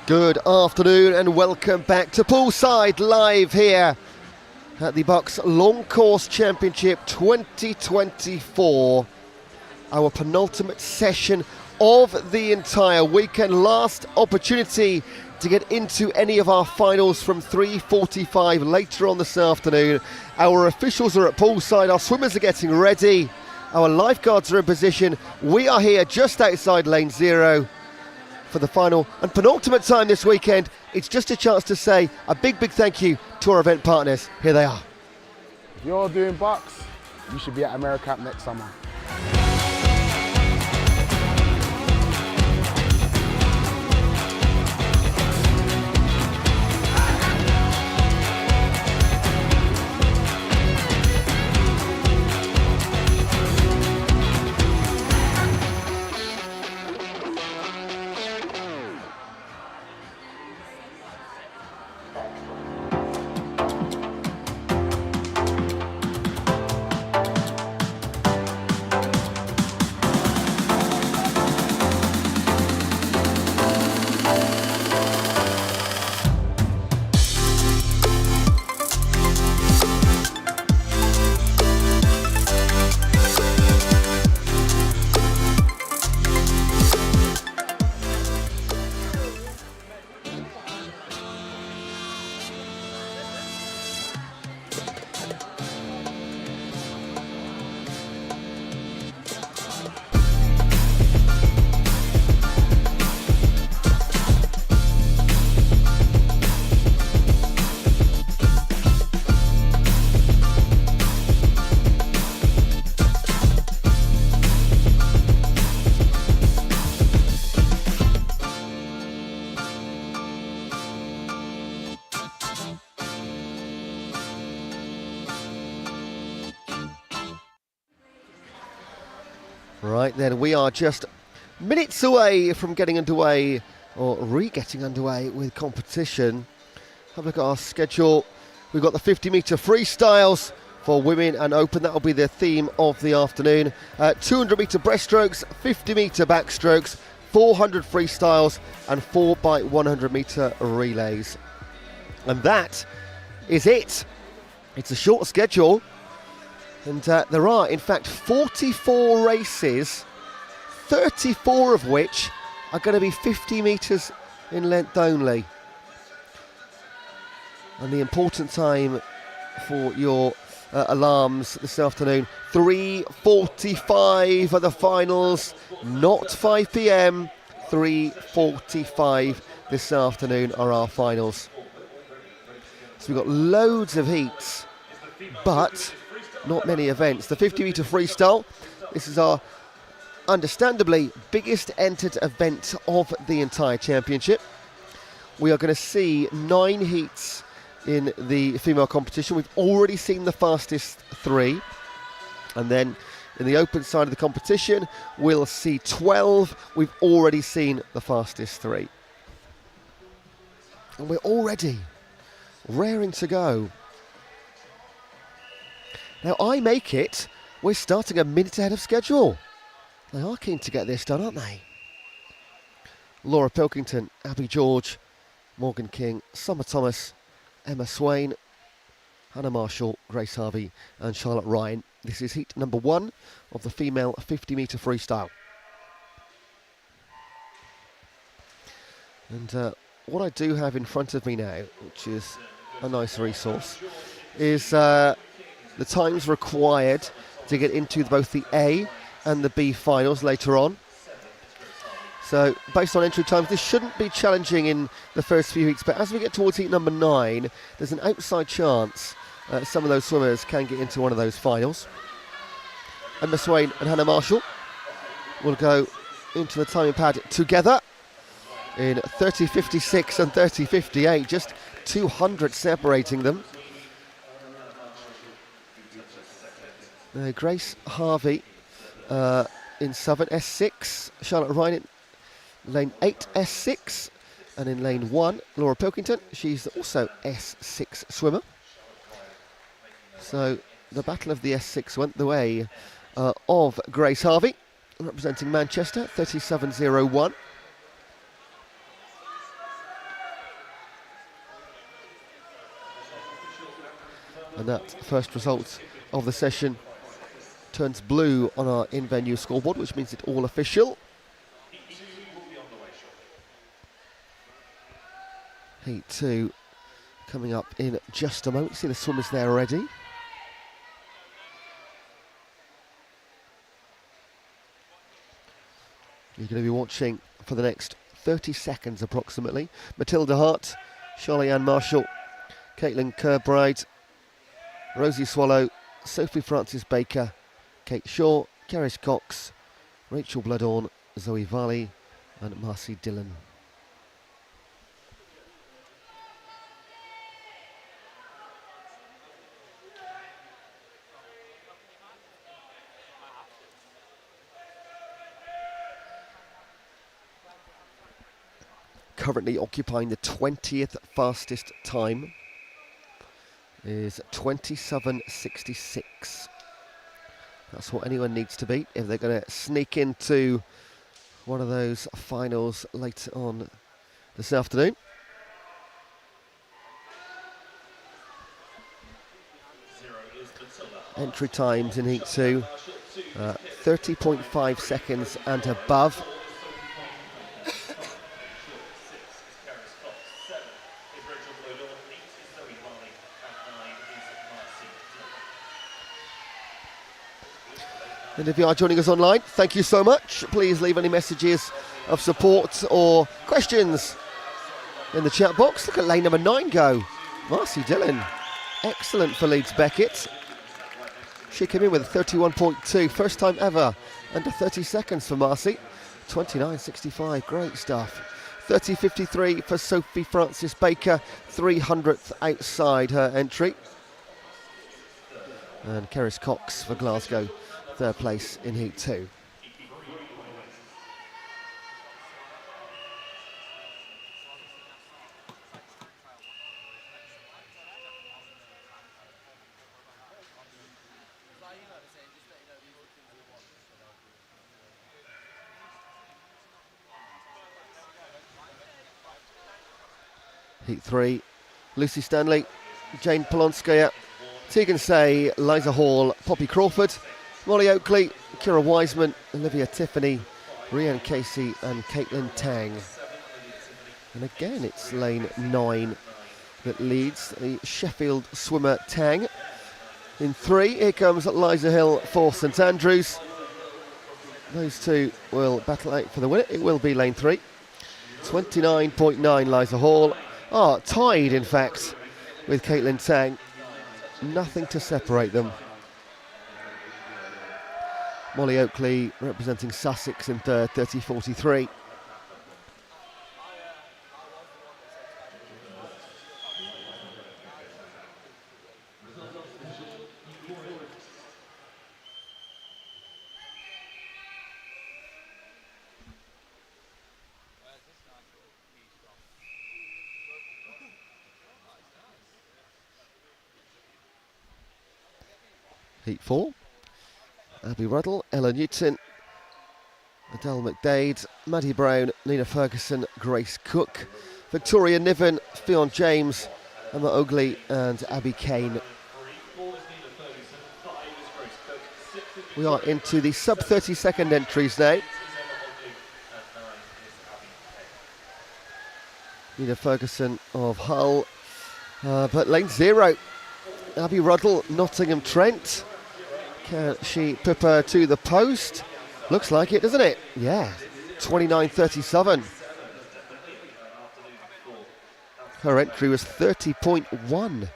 Good afternoon and welcome back to Poolside Live here at the BUCS Long Course Championship 2024. Our penultimate session of the entire weekend. Last opportunity to get into any of our finals from 3:45 later on this afternoon. Our officials are at poolside, our swimmers are getting ready, our lifeguards are in position. We are here just outside lane 0 for the final and penultimate time this weekend. It's just a chance to say a big thank you to our event partners. Here they are. If you're doing BUCS, you should be at AmeriCamp next summer. Right then, we are just minutes away from getting underway, or re-getting underway with competition. Have a look at our schedule. We've got the 50-metre freestyles for women and open. That will be the theme of the afternoon. 200-metre breaststrokes, 50-metre backstrokes, 400 freestyles and 4x100-metre relays. And that is it. It's a short schedule. And there are, in fact, 44 races, 34 of which are going to be 50 metres in length only. And the important time for your alarms this afternoon, 3:45 are the finals, not 5 p.m, 3:45 this afternoon are our finals. So we've got loads of heats, but not many events. The 50-metre freestyle, this is our understandably biggest entered event of the entire championship. We are going to see 9 heats in the female competition. We've already seen the fastest 3, and then in the open side of the competition we'll see 12. We've already seen the fastest 3, and we're already raring to go. Now, I make it, we're starting a minute ahead of schedule. They are keen to get this done, aren't they? Laura Pilkington, Abby George, Morgan King, Summer Thomas, Emma Swain, Hannah Marshall, Grace Harvey and Charlotte Ryan. This is heat number 1 of the female 50-metre freestyle. And what I do have in front of me now, which is a nice resource, is the times required to get into both the A and the B finals later on. So based on entry times, this shouldn't be challenging in the first few weeks, but as we get towards heat number 9, there's an outside chance some of those swimmers can get into one of those finals. Emma Swain and Hannah Marshall will go into the timing pad together in 30:56 and 30:58, just 200 separating them. Grace Harvey in Southern S6, Charlotte Ryan in lane 8 S6, and in lane 1 Laura Pilkington, she's also S6 swimmer. So the battle of the S6 went the way of Grace Harvey, representing Manchester, 37.01. And that first result of the session turns blue on our in-venue scoreboard, which means it's all official. Heat 2 coming up in just a moment. See the swimmers there already. You're going to be watching for the next 30 seconds approximately. Matilda Hart, Charlie-Ann Marshall, Caitlin Kirkbride, Rosie Swallow, Sophie Francis Baker, Kate Shaw, Keris Cox, Rachel Bloodhorn, Zoe Varley and Marcy Dillon. Currently occupying the 20th fastest time is 27:66. That's what anyone needs to beat if they're going to sneak into one of those finals later on this afternoon. Entry times in Heat 2, 30.5 seconds and above. And if you are joining us online, thank you so much. Please leave any messages of support or questions in the chat box. Look at lane number 9 go. Marcy Dillon. Excellent for Leeds Beckett. She came in with a 31.2. First time ever under 30 seconds for Marcy. 29.65. Great stuff. 30.53 for Sophie Francis Baker. 300th outside her entry. And Keris Cox for Glasgow. Third place in Heat 2. Heat 3, Lucy Stanley, Jane Polonskaya, Tegan Say, Liza Hall, Poppy Crawford, Molly Oakley, Kira Wiseman, Olivia Tiffany, Rhiann Casey and Caitlin Tang. And again it's lane 9 that leads the Sheffield swimmer Tang. In 3, here comes Liza Hill for St Andrews. Those two will battle out for the win. It will be lane 3. 29.9 Liza Hall. Tied in fact with Caitlin Tang. Nothing to separate them. Molly Oakley representing Sussex in third, 30.43. Heat 4. Abby Ruddle, Ella Newton, Adele McDade, Maddie Brown, Nina Ferguson, Grace Cook, Victoria Niven, Fionn James, Emma Oakley and Abby Kane. We are into the sub 30 second entries now. Nina Ferguson of Hull, but lane 0. Abby Ruddle, Nottingham Trent. Can she pip her to the post? Looks like it, doesn't it? Yeah, 29.37. Her entry was 30.1.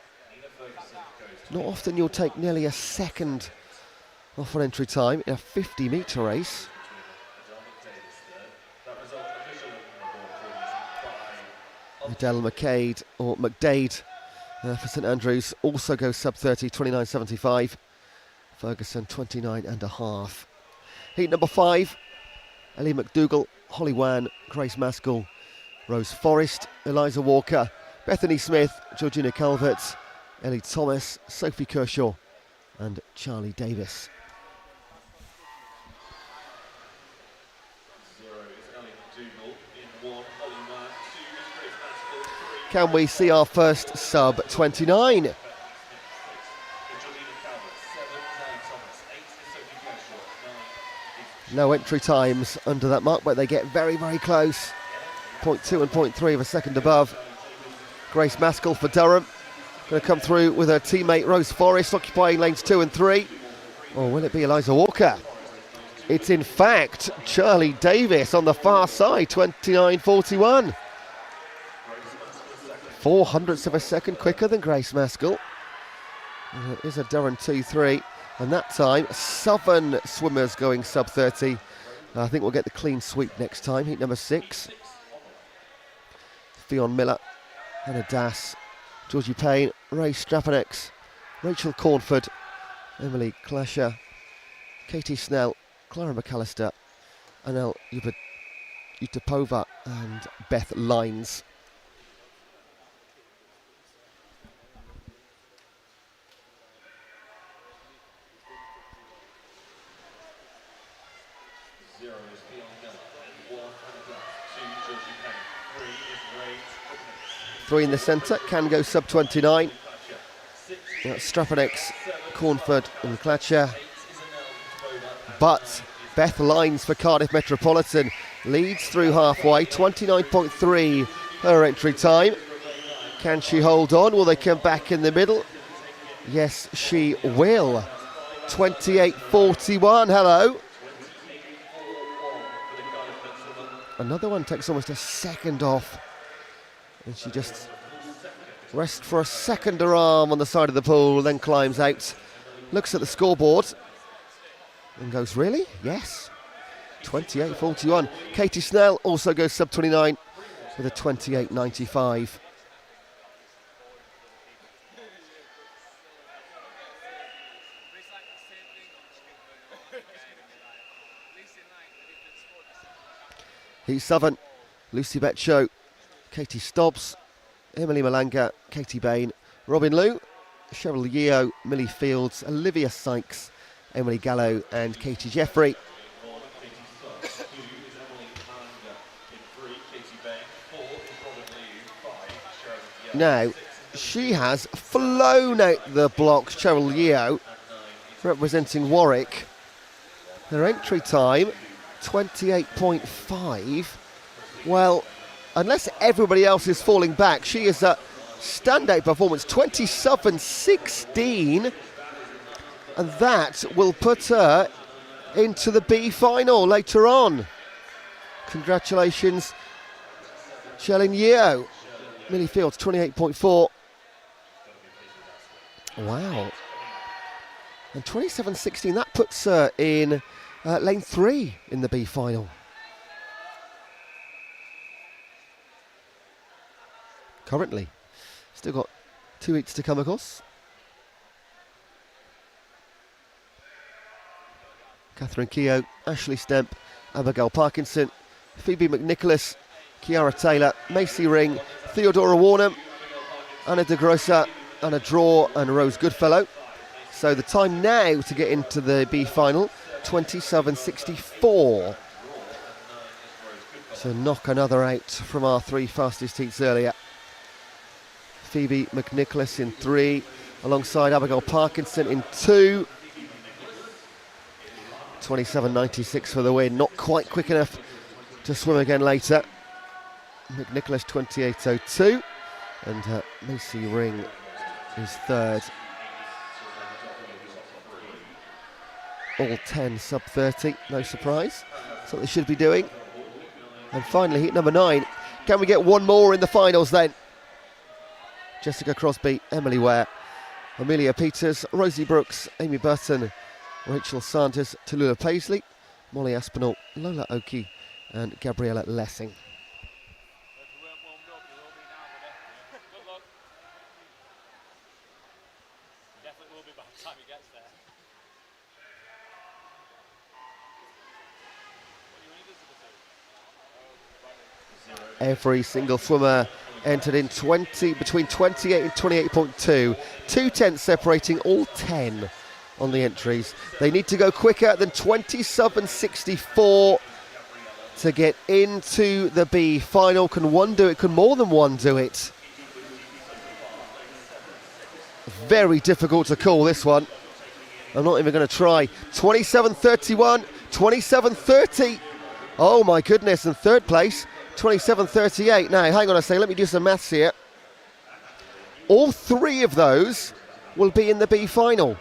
Not often you'll take nearly a second off an entry time in a 50-metre race. Adele McDade for St Andrews also goes sub 30, 29.75. Ferguson 29.5. Heat number 5, Ellie McDougall, Holly Wan, Grace Maskell, Rose Forrest, Eliza Walker, Bethany Smith, Georgina Calvert, Ellie Thomas, Sophie Kershaw and Charlie Davis. Can we see our first sub 29? No entry times under that mark, but they get very, very close. 0.2 and 0.3 of a second above. Grace Maskell for Durham. Going to come through with her teammate Rose Forrest occupying lanes 2 and 3. Or will it be Eliza Walker? It's in fact Charlie Davis on the far side, 29.41. 0.04 of a second quicker than Grace Maskell. And it is a Durham 2-3. And that time, Southern swimmers going sub 30. I think we'll get the clean sweep next time. Heat number 6. Fionn Miller, Hannah Dass, Georgie Payne, Ray Strapanex, Rachel Cornford, Emily Klasher, Katie Snell, Clara McAllister, Anel Utapova and Beth Lines. Three in the centre, can go sub 29. Strapanex, Cornford and Clatcher. But Beth Lines for Cardiff Metropolitan leads through halfway, 29.3 her entry time. Can she hold on? Will they come back in the middle? Yes, she will. 28.41, hello. Another one takes almost a second off. And she just rests for a second her arm on the side of the pool, then climbs out, looks at the scoreboard, and goes, really? Yes. 28.41. Katie Snell also goes sub 29 with a 28.95. Heat 7, Lucy Betcho, Katie Stobbs, Emily Malanga, Katie Bain, Robin Liu, Cheryl Yeo, Millie Fields, Olivia Sykes, Emily Gallo and Katie Jeffrey. Now, she has flown out the blocks, Cheryl Yeo, representing Warwick. Her entry time, 28.5. Well, unless everybody else is falling back, she is a standout performance, 27.16, and that will put her into the B final later on. Congratulations, Cheryl Yeo. Millie Fields, 28.4. Wow. And 27.16, that puts her in lane 3 in the B final. Currently. Still got 2 heats to come, of course. Catherine Keogh, Ashley Stemp, Abigail Parkinson, Phoebe McNicholas, Kiara Taylor, Macy Ring, Theodora Warner, Anna de Grossa, Anna Draw and Rose Goodfellow. So the time now to get into the B final, 27.64. So knock another out from our 3 fastest heats earlier. Phoebe McNicholas in 3, alongside Abigail Parkinson in 2. 27.96 for the win, not quite quick enough to swim again later. McNicholas 28.02, and Macy Ring is 3rd. All 10 sub 30, no surprise. That's what they should be doing. And finally, heat number 9. Can we get one more in the finals then? Jessica Crosby, Emily Ware, Amelia Peters, Rosie Brooks, Amy Burton, Rachel Sanders, Tallulah Paisley, Molly Aspinall, Lola Oakey and Gabriella Lessing. Every single swimmer entered in between 28 and 28.2. 2/10 separating all 10 on the entries. They need to go quicker than 27.64 to get into the B final. Can one do it? Can more than one do it? Very difficult to call this one. I'm not even going to try. 27.31, 27.30. Oh my goodness, and third place, 27.38. Now, hang on a second, let me do some maths here. All three of those will be in the B final.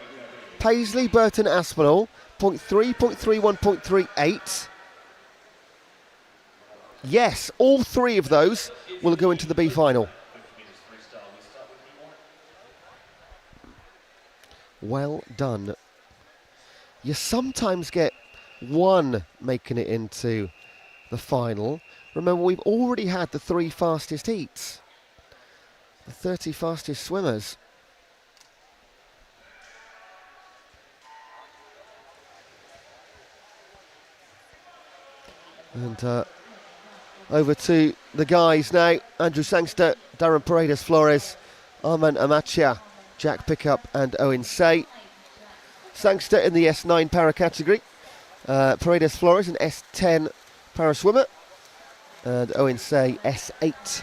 Paisley, Burton, Aspinall, 0.3, 0.31, 0.38. Yes, all three of those will go into the B final. Well done. You sometimes get one making it into the final. Remember, we've already had the 3 fastest heats. The 30 fastest swimmers. And over to the guys now. Andrew Sangster, Darren Paredes Flores, Armand Amachia, Jack Pickup and Owen Say. Sangster in the S9 para category. Paredes Flores an S10 para swimmer. And Owen Say S8.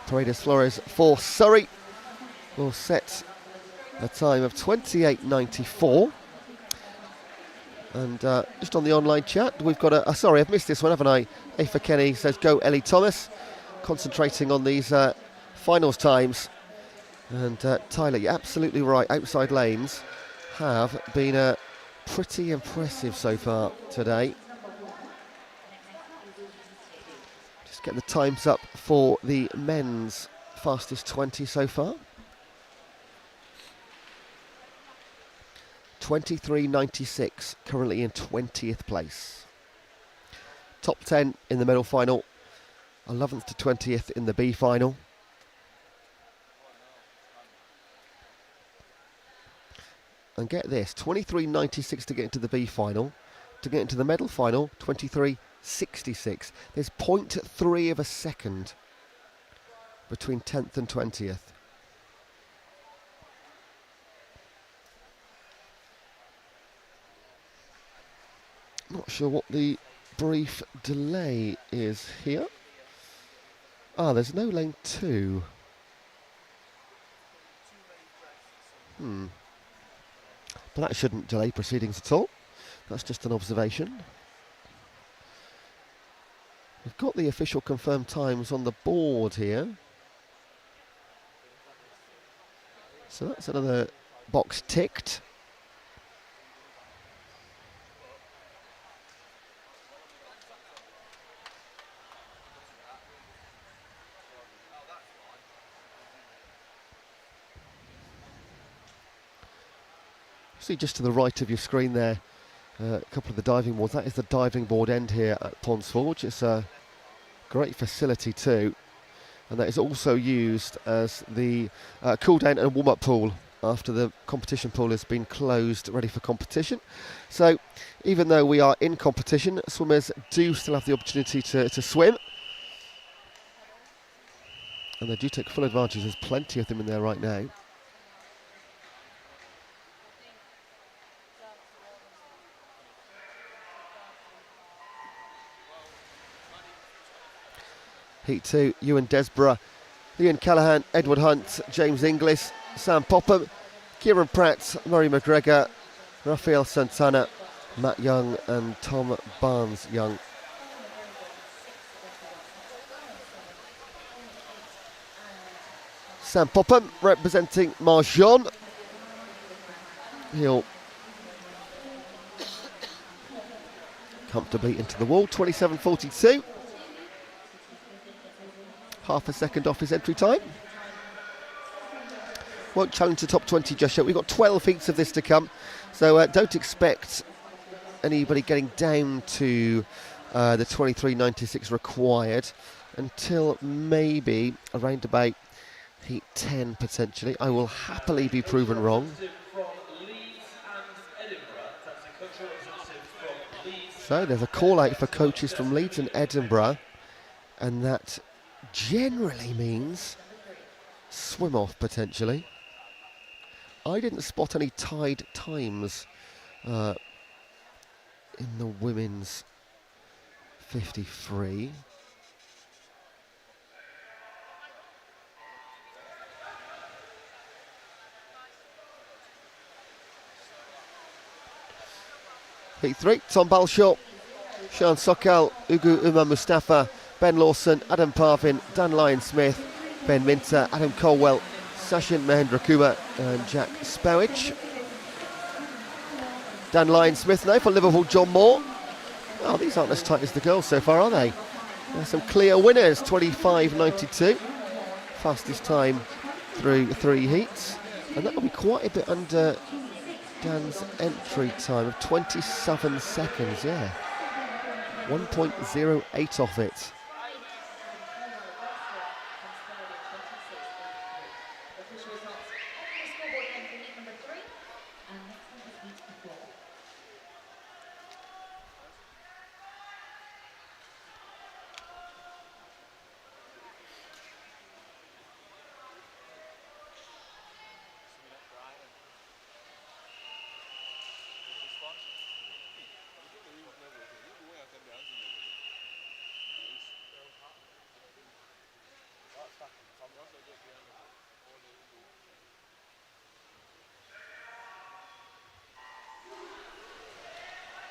Paredes Flores for Surrey will set a time of 28.94. And just on the online chat, we've got a... sorry, I've missed this one, haven't I? Aoife Kenny says, go Ellie Thomas. Concentrating on these finals times. And Tyler, you're absolutely right. Outside lanes have been pretty impressive so far today. Just get the times up for the men's fastest 20 so far. 23.96, currently in 20th place. Top 10 in the medal final, 11th to 20th in the B final. And get this, 23.96 to get into the B final. To get into the medal final, 23.66. There's 0.3 of a second between 10th and 20th. Not sure what the brief delay is here. Ah, there's no lane 2. But that shouldn't delay proceedings at all. That's just an observation. We've got the official confirmed times on the board here. So that's another box ticked. See just to the right of your screen there, a couple of the diving boards. That is the diving board end here at Ponds Forge. It's a great facility too, and that is also used as the cool down and warm up pool after the competition pool has been closed, ready for competition. So even though we are in competition, swimmers do still have the opportunity to swim, and they do take full advantage. There's plenty of them in there right now. Heat 2, Ewan Desborough, Ian Callaghan, Edward Hunt, James Inglis, Sam Popham, Kieran Pratt, Murray McGregor, Rafael Santana, Matt Young and Tom Barnes-Young. Sam Popham representing Marjon. He'll comfortably into the wall, 27.42. Half a second off his entry time. Won't challenge the top 20 just yet. We've got 12 heats of this to come, so don't expect anybody getting down to the 23.96 required until maybe around about heat 10 potentially. I will happily be proven wrong. So there's a call out for coaches from Leeds and Edinburgh, and that generally means swim off potentially. I didn't spot any tied times in the women's 53. Heat 3, Tom Balshaw, Sean Sokal, Ugu Umar Mustafa, Ben Lawson, Adam Parvin, Dan Lyon-Smith, Ben Minter, Adam Colwell, Sachin Mahendra Kumar and Jack Spowich. Dan Lyon-Smith now for Liverpool, John Moore. Oh, these aren't as tight as the girls so far, are they? There's some clear winners, 25.92. Fastest time through 3 heats. And that will be quite a bit under Dan's entry time of 27 seconds, yeah. 1.08 off it.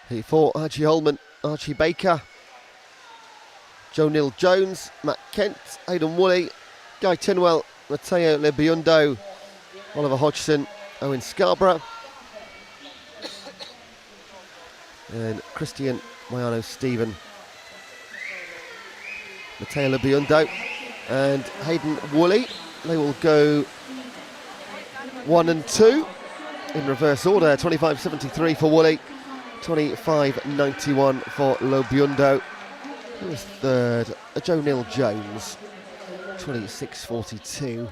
Heat 4, Archie Holman, Archie Baker, Joe Neal-Jones, Matt Kent, Aidan Woolley, Guy Tinwell, Matteo Lebiundo, Oliver Hodgson, Owen Scarborough, and Christian Mayano Stephen, Matteo Lebiundo, and Hayden Woolley. They will go 1 and 2 in reverse order. 25.73 for Woolley, 25.91 for Lebiundo. Who was third? Joe Neal-Jones, 26.42.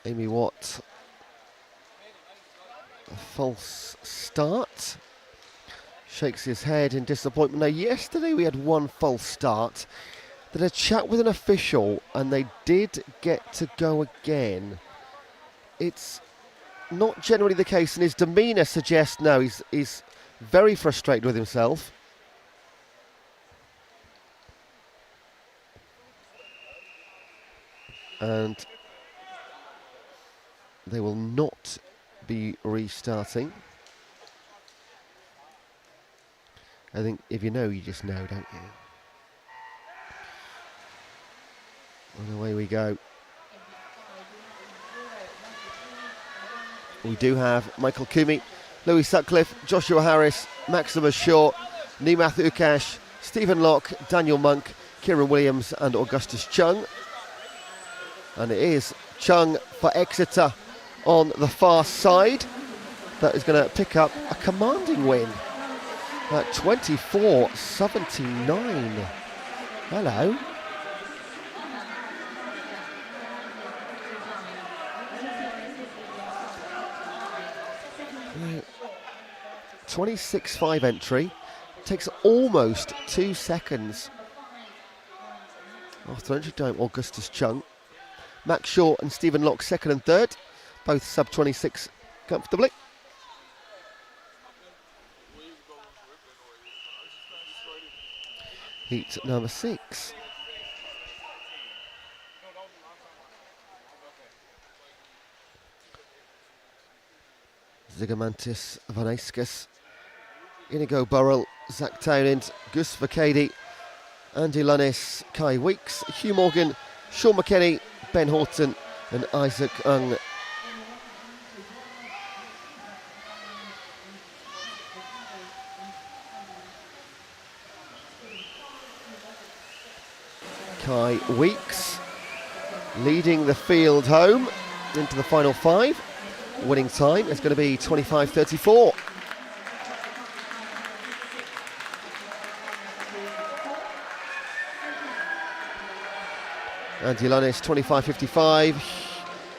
Amy Watt, a false start, shakes his head in disappointment. Now, yesterday we had one false start, did a chat with an official, and they did get to go again. It's not generally the case, and his demeanour suggests no, he's very frustrated with himself. And they will not be restarting. I think if you know, you just know, don't you? And away we go. We do have Michael Kumi, Louis Sutcliffe, Joshua Harris, Maximus Shaw, Nimath Ukash, Stephen Locke, Daniel Monk, Kieran Williams and Augustus Chung. And it is Chung for Exeter on the far side that is going to pick up a commanding win at 24.79. Hello. Yeah. 26.5 entry, takes almost 2 seconds after entry time. Augustus Chung, Max Shaw and Stephen Locke second and third, both sub 26 comfortably. Heat number 6. Zigomantis Vanaiskis, Inigo Burrell, Zach Townend, Gus Vakady, Andy Lunnis, Kai Weeks, Hugh Morgan, Sean McKenny, Ben Horton and Isaac Ung. Kai Weeks leading the field home into the final 5. Winning time is going to be 25.34. Andy Lunnis 25.55.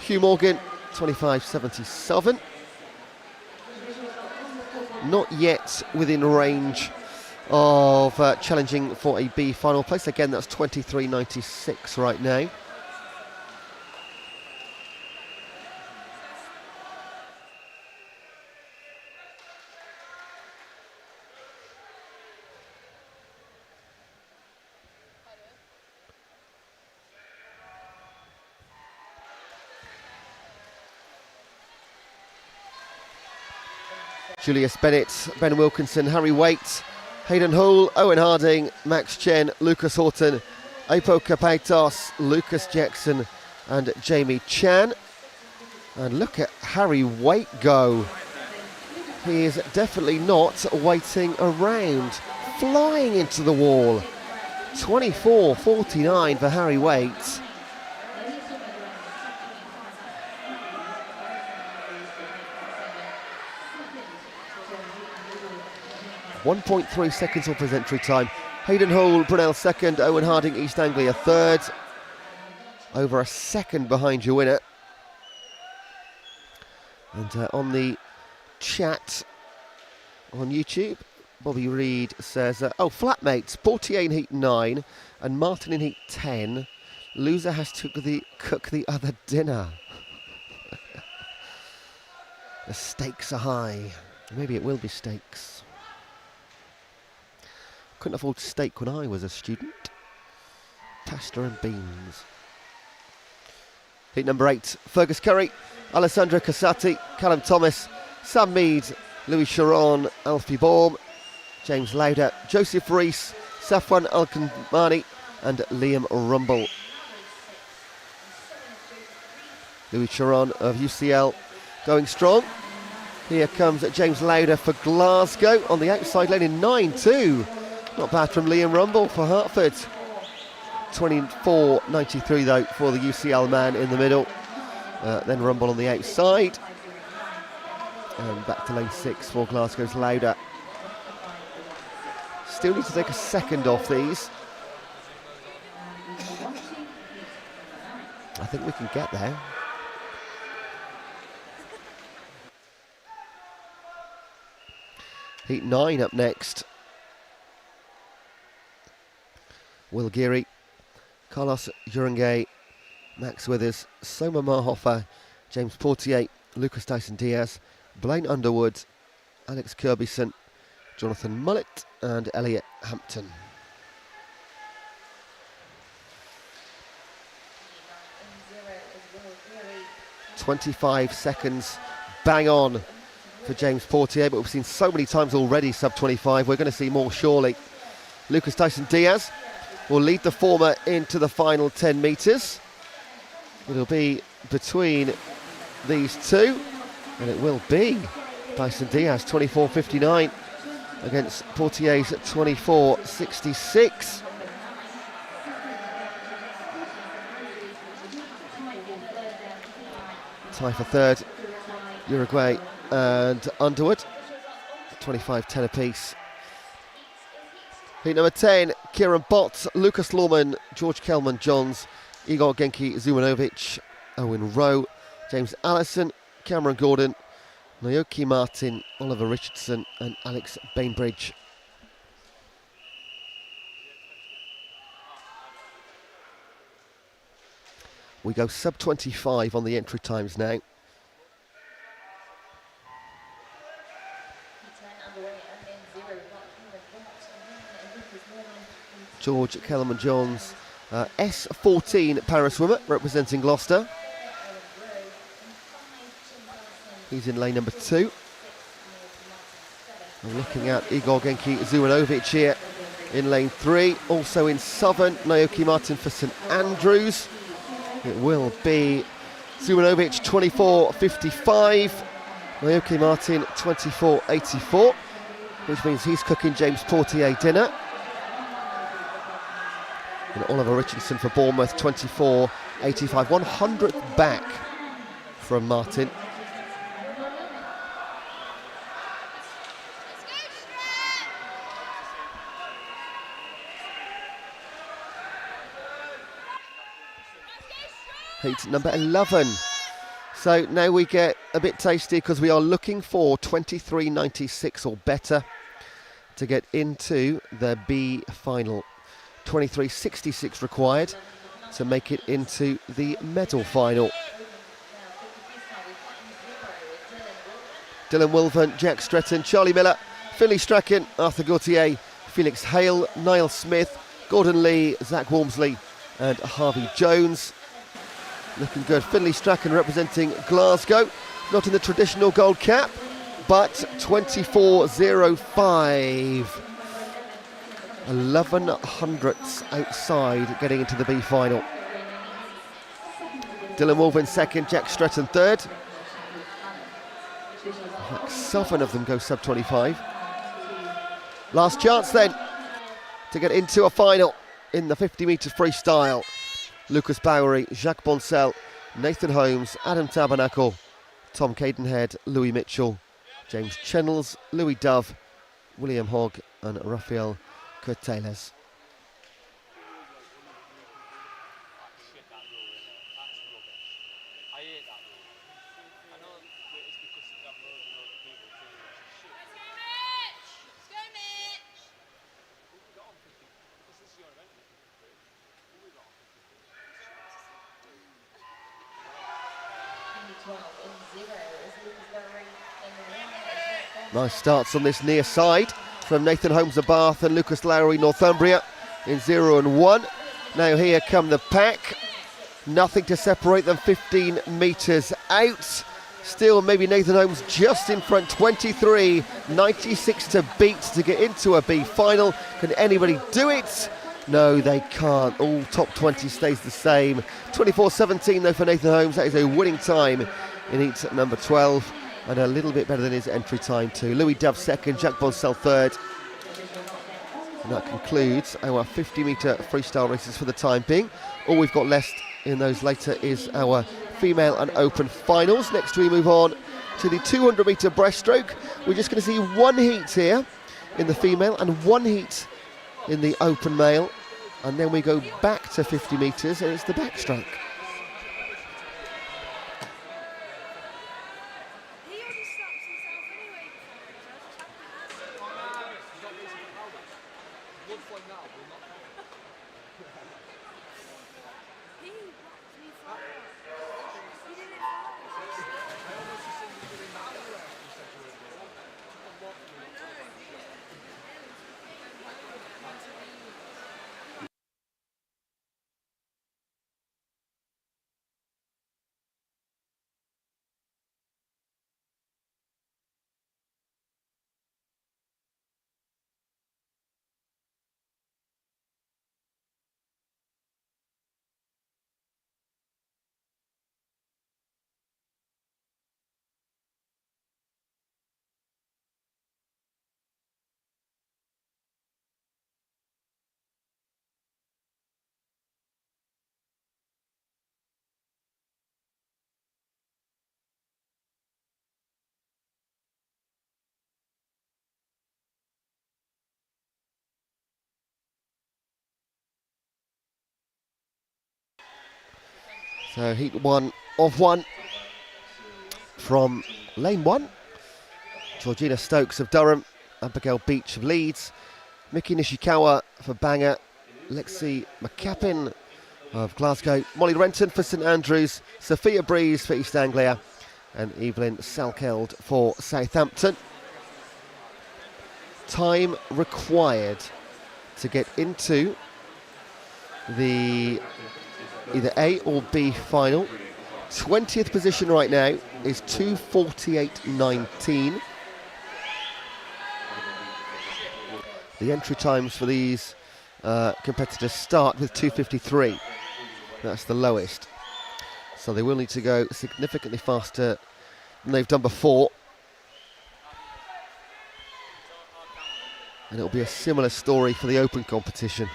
Hugh Morgan 25.77. not yet within range of challenging for a B final place. Again, that's 23.96 right now. Julius Bennett, Ben Wilkinson, Harry Waite, Hayden Hull, Owen Harding, Max Chen, Lucas Horton, Apo Kapaitos, Lucas Jackson and Jamie Chan. And look at Harry Waite go. He is definitely not waiting around. Flying into the wall. 24.49 for Harry Waite. 1.3 seconds off his entry time. Hayden Hall, Brunel second, Owen Harding, East Anglia third. Over a second behind your winner. And on the chat on YouTube, Bobby Reed says, oh, flatmates, Portier in heat 9 and Martin in heat 10. Loser has to cook the other dinner. The stakes are high. Maybe it will be stakes. Couldn't afford steak when I was a student. Pasta and beans. Heat number 8, Fergus Curry, Alessandro Cassati, Callum Thomas, Sam Mead, Louis Sharon, Alfie Baum, James Lauder, Joseph Rees, Safwan Al-Kamani and Liam Rumble. Louis Sharon of UCL going strong. Here comes James Lauder for Glasgow on the outside lane in 9.2. Not bad from Liam Rumble for Hertford. 24.93 though for the UCL man in the middle. Then Rumble on the outside. And back to lane 6 for Glasgow's Lauder. Still need to take a second off these. I think we can get there. Heat 9 up next. Will Geary, Carlos Jurengay, Max Withers, Soma Marhofer, James Portier, Lucas Dyson-Diaz, Blaine Underwood, Alex Kirbyson, Jonathan Mullett and Elliot Hampton. .25 seconds, bang on for James Portier, but we've seen so many times already sub-25, we're going to see more surely. Lucas Dyson-Diaz will lead the former into the final 10 metres. It'll be between these two, and it will be Dyson-Diaz 24.59 against Portier's 24.66. Tie for third, Uruguay and Underwood, 25.10 apiece. Heat number 10, Kieran Bott, Lucas Lawman, George Kelman-Johns, Igor Genki Zumanovic, Owen Rowe, James Allison, Cameron Gordon, Naoki Martin, Oliver Richardson and Alex Bainbridge. We go sub-25 on the entry times now. George Kelman-Johns, S14 para swimmer representing Gloucester. He's in lane number 2. I'm looking at Igor Genki Zumanovic here in lane 3. Also in Southern, Naoki Martin for St Andrews. It will be Zumanovic 24.55, Naoki Martin 24.84, which means he's cooking James Portier dinner. And Oliver Richardson for Bournemouth 24.85, 100th back from Martin. Heat number 11, So now we get a bit tasty because we are looking for 23.96 or better to get into the B final. 23.66 required to make it into the medal final. Dylan Wolven, Jack Stretton, Charlie Miller, Finlay Strachan, Arthur Gauthier, Felix Hale, Niall Smith, Gordon Lee, Zach Walmsley and Harvey Jones. Looking good. Finlay Strachan representing Glasgow, not in the traditional gold cap, but 24.05. 11 hundredths outside getting into the B final. Dylan Wolven second, Jack Stretton third. Like 7 of them go sub 25. Last chance then to get into a final in the 50 metre freestyle. Lucas Bowery, Jacques Boncel, Nathan Holmes, Adam Tabernacle, Tom Cadenhead, Louis Mitchell, James Chennels, Louis Dove, William Hogg and Raphael Curteles. Nice starts on this near side from Nathan Holmes of Bath and Lucas Lowry Northumbria in 0 and 1. Now here come the pack. Nothing to separate them 15 metres out. Still maybe Nathan Holmes just in front, 23.96 to beat to get into a B final. Can anybody do it? No, they can't. All top 20 stays the same. 24.17 though for Nathan Holmes. That is a winning time in heat number 12. And a little bit better than his entry time too. Louis Dove second, Jack Boncel third. And that concludes our 50 metre freestyle races for the time being. All we've got left in those later is our female and open finals. Next we move on to the 200 metre breaststroke. We're just going to see one heat here in the female and one heat in the open male. And then we go back to 50 metres and it's the backstroke. So heat 1 of 1 from lane 1. Georgina Stokes of Durham, Abigail Beach of Leeds, Miki Nishikawa for Bangor, Lexi McCappin of Glasgow, Molly Renton for St Andrews, Sophia Breeze for East Anglia and Evelyn Salkeld for Southampton. Time required to get into the either A or B final. 20th position right now is 2:48.19. The entry times for these competitors start with 2:53. That's the lowest. So they will need to go significantly faster than they've done before. And it'll be a similar story for the open competition.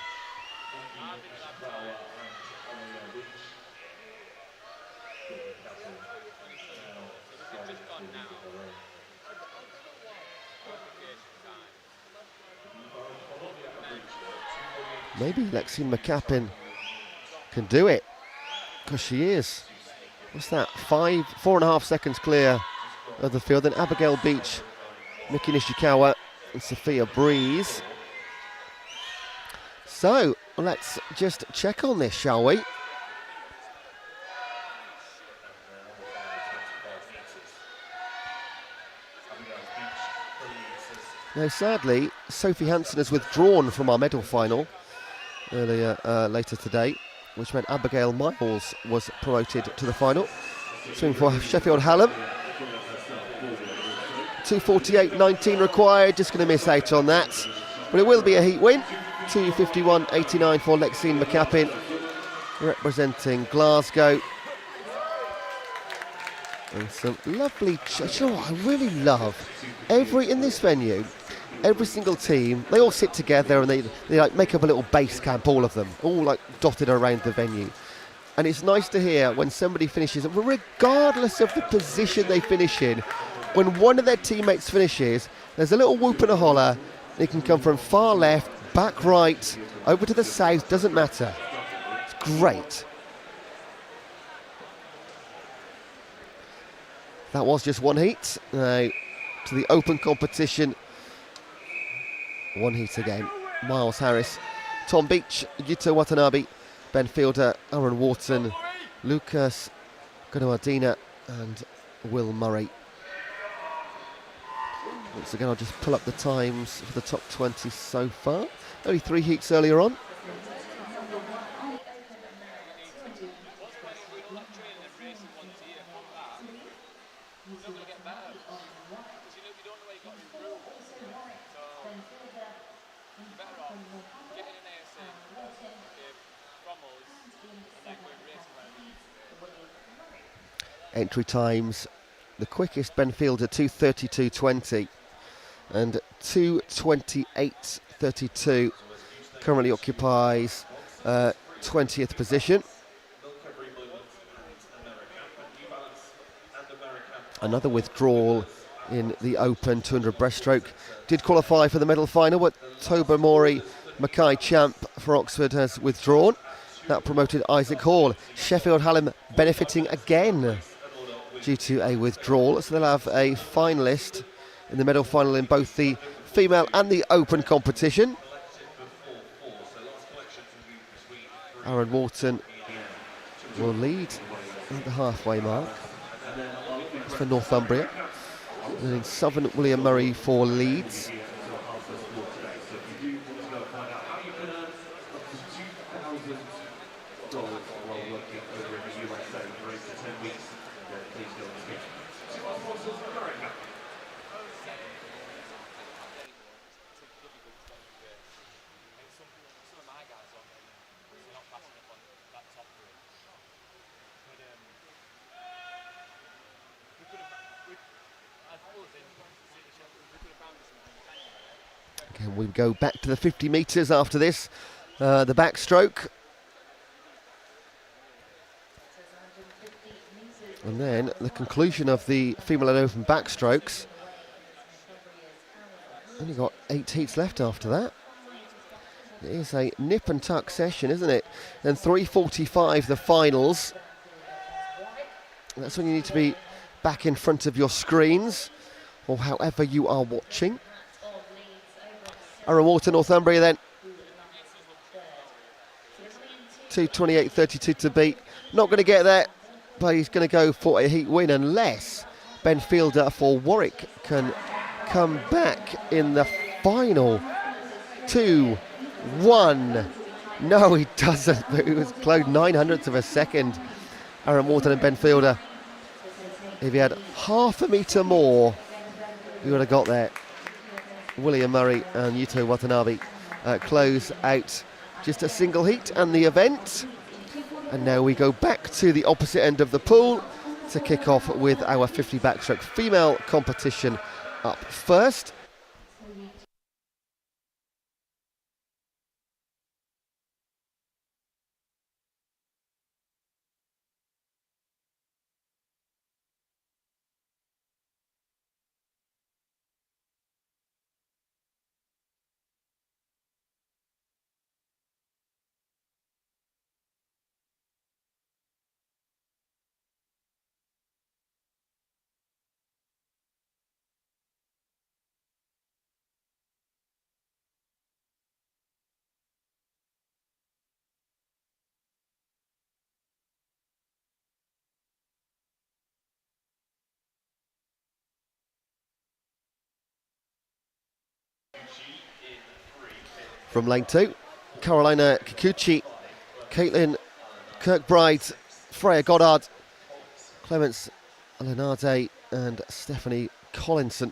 Maybe Lexi McCappin can do it, because she is what's that, 4.5 seconds clear of the field. Then Abigail Beach, Miki Nishikawa and Sophia Breeze. So let's just check on this, shall we? Now, sadly, Sophie Hansen has withdrawn from our medal final later today, which meant Abigail Miles was promoted to the final. Swimming for Sheffield Hallam. 2:48.19 required, just going to miss out on that. But it will be a heat win. 2:51.89 for Lexine McCappin, representing Glasgow. And some lovely, you know what I really love? In this venue, every single team, they all sit together and they like make up a little base camp, all of them, all like dotted around the venue. And it's nice to hear when somebody finishes, regardless of the position they finish in, when one of their teammates finishes, there's a little whoop and a holler. It can come from far left, back right, over to the south, doesn't matter. It's great. That was just one heat. Now to the open competition. One heat again. Miles Harris, Tom Beach, Yuto Watanabe, Ben Fielder, Aaron Wharton, Lucas Gonoardina and Will Murray. Once again, I'll just pull up the times for the top 20 so far. Only 3 heats earlier on. Entry times, the quickest Ben Fielder 2:32.20 and 2:28.32 currently occupies 20th position. Another withdrawal in the open 200 breaststroke. Did qualify for the medal final, but Toba Mori, Mackay Champ for Oxford has withdrawn. That promoted Isaac Hall. Sheffield Hallam benefiting again due to a withdrawal, so they'll have a finalist in the medal final in both the female and the open competition. Aaron Wharton will lead at the halfway mark. It's for Northumbria. And in Southern, William Murray for Leeds. Again, we go back to the 50 metres after this, the backstroke. And then the conclusion of the female and open backstrokes. Only got 8 heats left after that. It is a nip and tuck session, isn't it? Then 3:45 the finals. That's when you need to be back in front of your screens, or however you are watching. Aaron Wharton, Northumbria then. 2:28.32 to beat. Not going to get there, but he's going to go for a heat win unless Ben Fielder for Warwick can come back in the final. 2-1. No, he doesn't, but it was close, 900ths of a second. Aaron Wharton and Ben Fielder. If he had half a metre more, he would have got there. William Murray and Yuto Watanabe close out just a single heat and the event. And now we go back to the opposite end of the pool to kick off with our 50 backstroke female competition up first. From lane 2, Carolina Kikuchi, Caitlin Kirkbride, Freya Goddard, Clemence Alenade and Stephanie Collinson.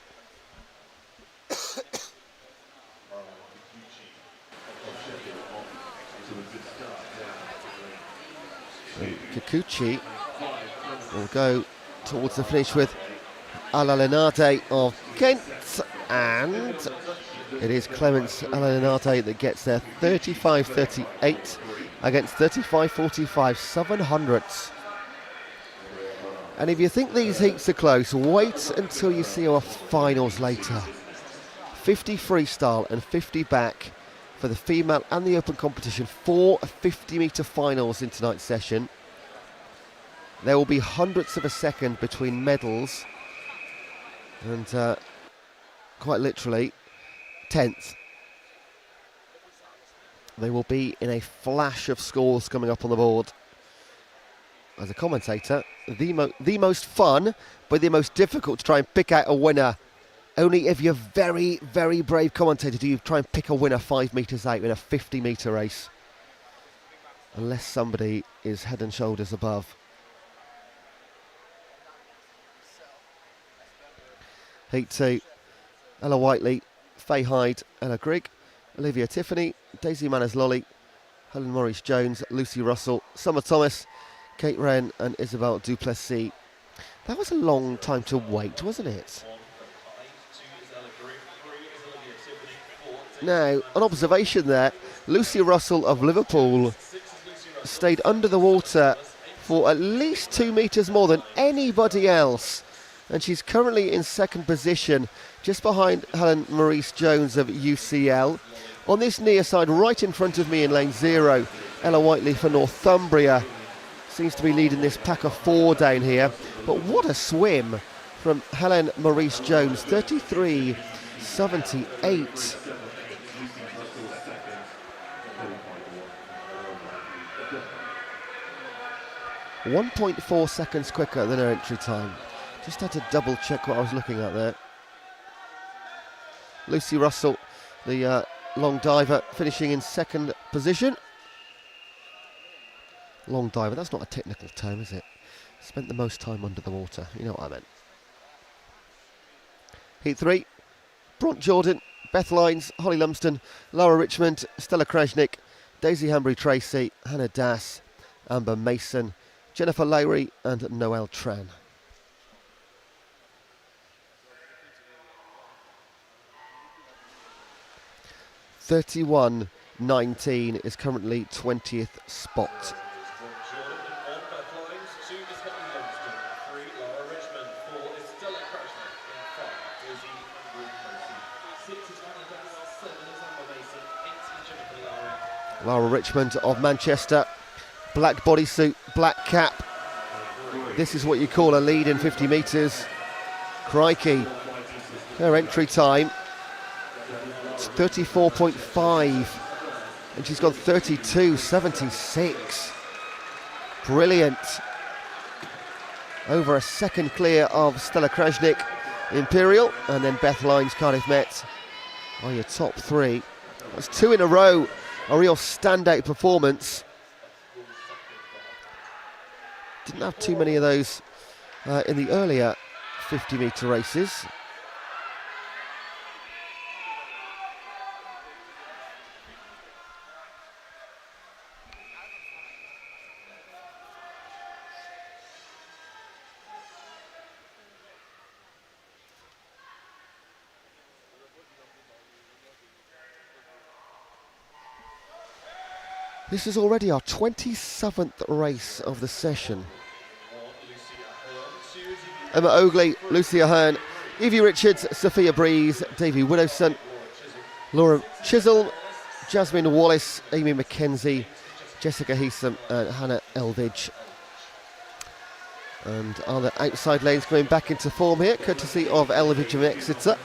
Kikuchi will go towards the finish with Alenade of Kent, and it is Clemence Alenade that gets there, 35.38 against 35.45, 700ths. And if you think these heats are close, wait until you see our finals later. 50 freestyle and 50 back for the female and the open competition. 4 50-metre finals in tonight's session. There will be hundredths of a second between medals and quite literally tenths. They will be in a flash of scores coming up on the board. As a commentator, the most fun, but the most difficult to try and pick out a winner. Only if you're very, very brave commentator do you try and pick a winner 5 metres out in a 50-metre race. Unless somebody is head and shoulders above. Heat 2, Ella Whiteley, Faye Hyde, Ella Grigg, Olivia Tiffany, Daisy Manners-Lolly, Helen Maurice-Jones, Lucy Russell, Summer Thomas, Kate Wren and Isabel Duplessis. That was a long time to wait, wasn't it? Now, an observation there, Lucy Russell of Liverpool stayed under the water for at least 2 metres more than anybody else. And she's currently in second position, just behind Helen Maurice-Jones of UCL. On this near side, right in front of me in lane 0, Ella Whiteley for Northumbria. Seems to be leading this pack of 4 down here. But what a swim from Helen Maurice-Jones, 33.78. .4 seconds quicker than her entry time. Just had to double check what I was looking at there. Lucy Russell, the long diver, finishing in second position. Long diver, that's not a technical term, is it? Spent the most time under the water, you know what I meant. Heat 3, Bront Jordan, Beth Lyons, Holly Lumsden, Laura Richmond, Stella Krajnik, Daisy Hambry-Tracy, Hannah Das, Amber Mason, Jennifer Lowry and Noelle Tran. .31.19 is currently 20th spot. Laura Richmond of Manchester, black bodysuit, black cap. This is what you call a lead in 50 metres. Crikey. Her entry time, it's 34.5, and she's gone 32.76. Brilliant. Over a second clear of Stella Krajnik, Imperial, and then Beth Lyons, Cardiff Met are your top 3. That's 2 in a row. A real standout performance. Didn't have too many of those in the earlier 50-metre races. This is already our 27th race of the session. Emma Oakley, Lucy Ahern, Evie Richards, Sophia Breeze, Davy Widowson, Laura Chisholm, Jasmine Wallace, Amy McKenzie, Jessica Heatham and Hannah Eldridge. And are the outside lanes coming back into form here, courtesy of Eldridge and Exeter.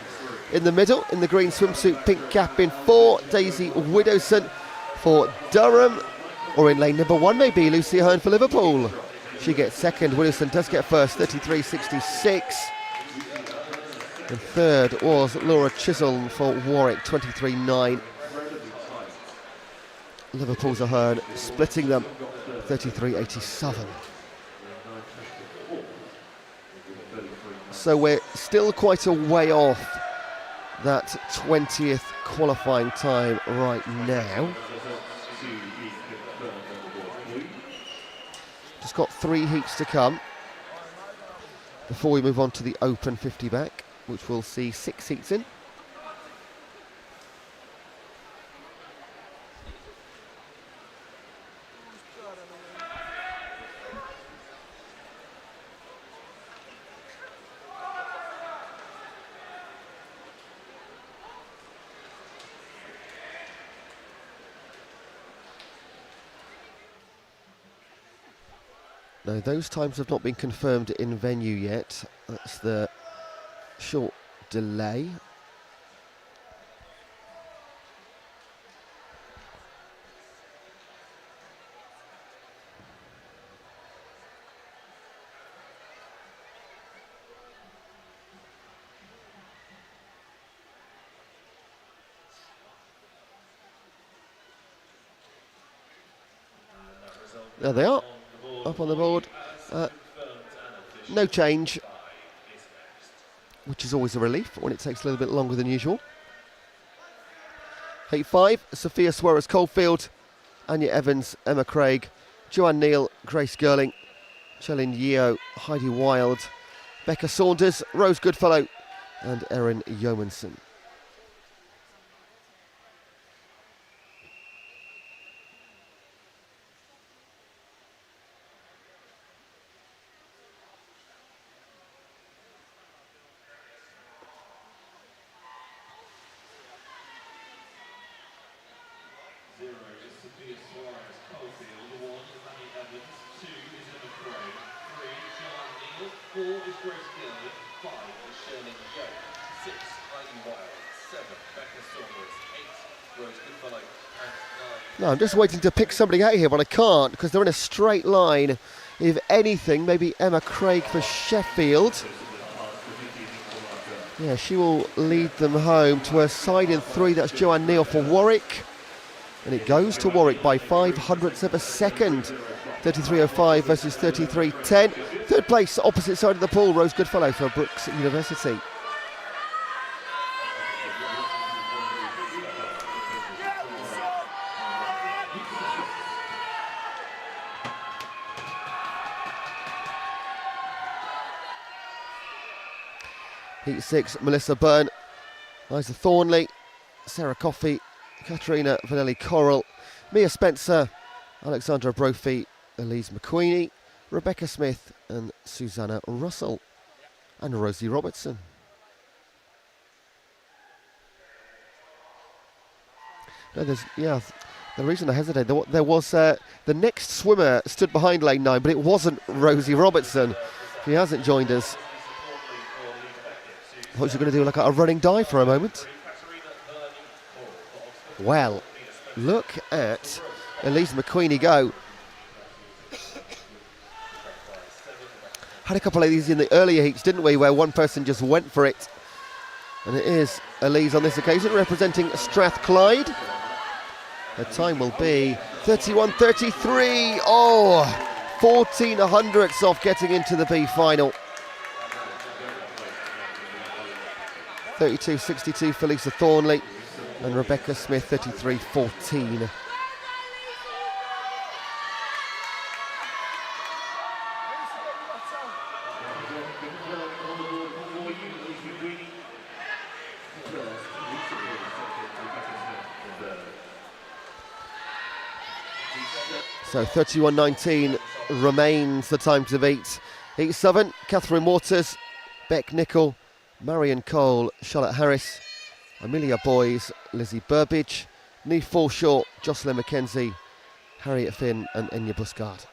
In the middle, in the green swimsuit, pink cap in 4, Daisy Widowson for Durham, or in lane number 1 maybe, Lucy Ahern for Liverpool. She gets second, Wilson does get first, 33.66. And third was Laura Chisholm for Warwick, 23.9. Liverpool's Ahern splitting them, 33.87. So we're still quite a way off that 20th qualifying time right now. Just got 3 heats to come before we move on to the open 50 back, which we'll see 6 heats in. No, those times have not been confirmed in venue yet. That's the short delay. There they are, up on the board. No change, which is always a relief when it takes a little bit longer than usual. Heat 5, Sophia Suarez-Coldfield, Anya Evans, Emma Craig, Joanne Neal, Grace Girling, Chelin Yeo, Heidi Wild, Becca Saunders, Rose Goodfellow and Erin Yeomanson. No, I'm just waiting to pick somebody out here, but I can't because they're in a straight line. If anything, maybe Emma Craig for Sheffield. Yeah, she will lead them home to her side in 3. That's Joanne Neal for Warwick. And it goes to Warwick by 0.05 of a second. 33.05 versus 33.10. Third place, opposite side of the pool, Rose Goodfellow for Brooks University. Heat 6, Melissa Byrne, Liza Thornley, Sarah Coffey, Katerina Vanelli-Coral, Mia Spencer, Alexandra Brophy, Elise McQueenie, Rebecca Smith and Susanna Russell, and Rosie Robertson. No, the reason I hesitated, there was the next swimmer stood behind lane 9, but it wasn't Rosie Robertson. She hasn't joined us. I thought she was going to do like a running dive for a moment. Well, look at Elise McQueenie go. Had a couple of these in the earlier heats, didn't we, where one person just went for it. And it is Elise on this occasion, representing Strathclyde. Her time will be 31.33. Oh, 14 hundredths off getting into the B final. 32.62 for Lisa Thornley and Rebecca Smith, 33.14. So 31.19 remains the time to beat. Heat 7, Catherine Waters, Beck Nicol, Marion Cole, Charlotte Harris, Amelia Boys, Lizzie Burbidge, Neve Forshaw, Jocelyn McKenzie, Harriet Finn and Enya Buscard.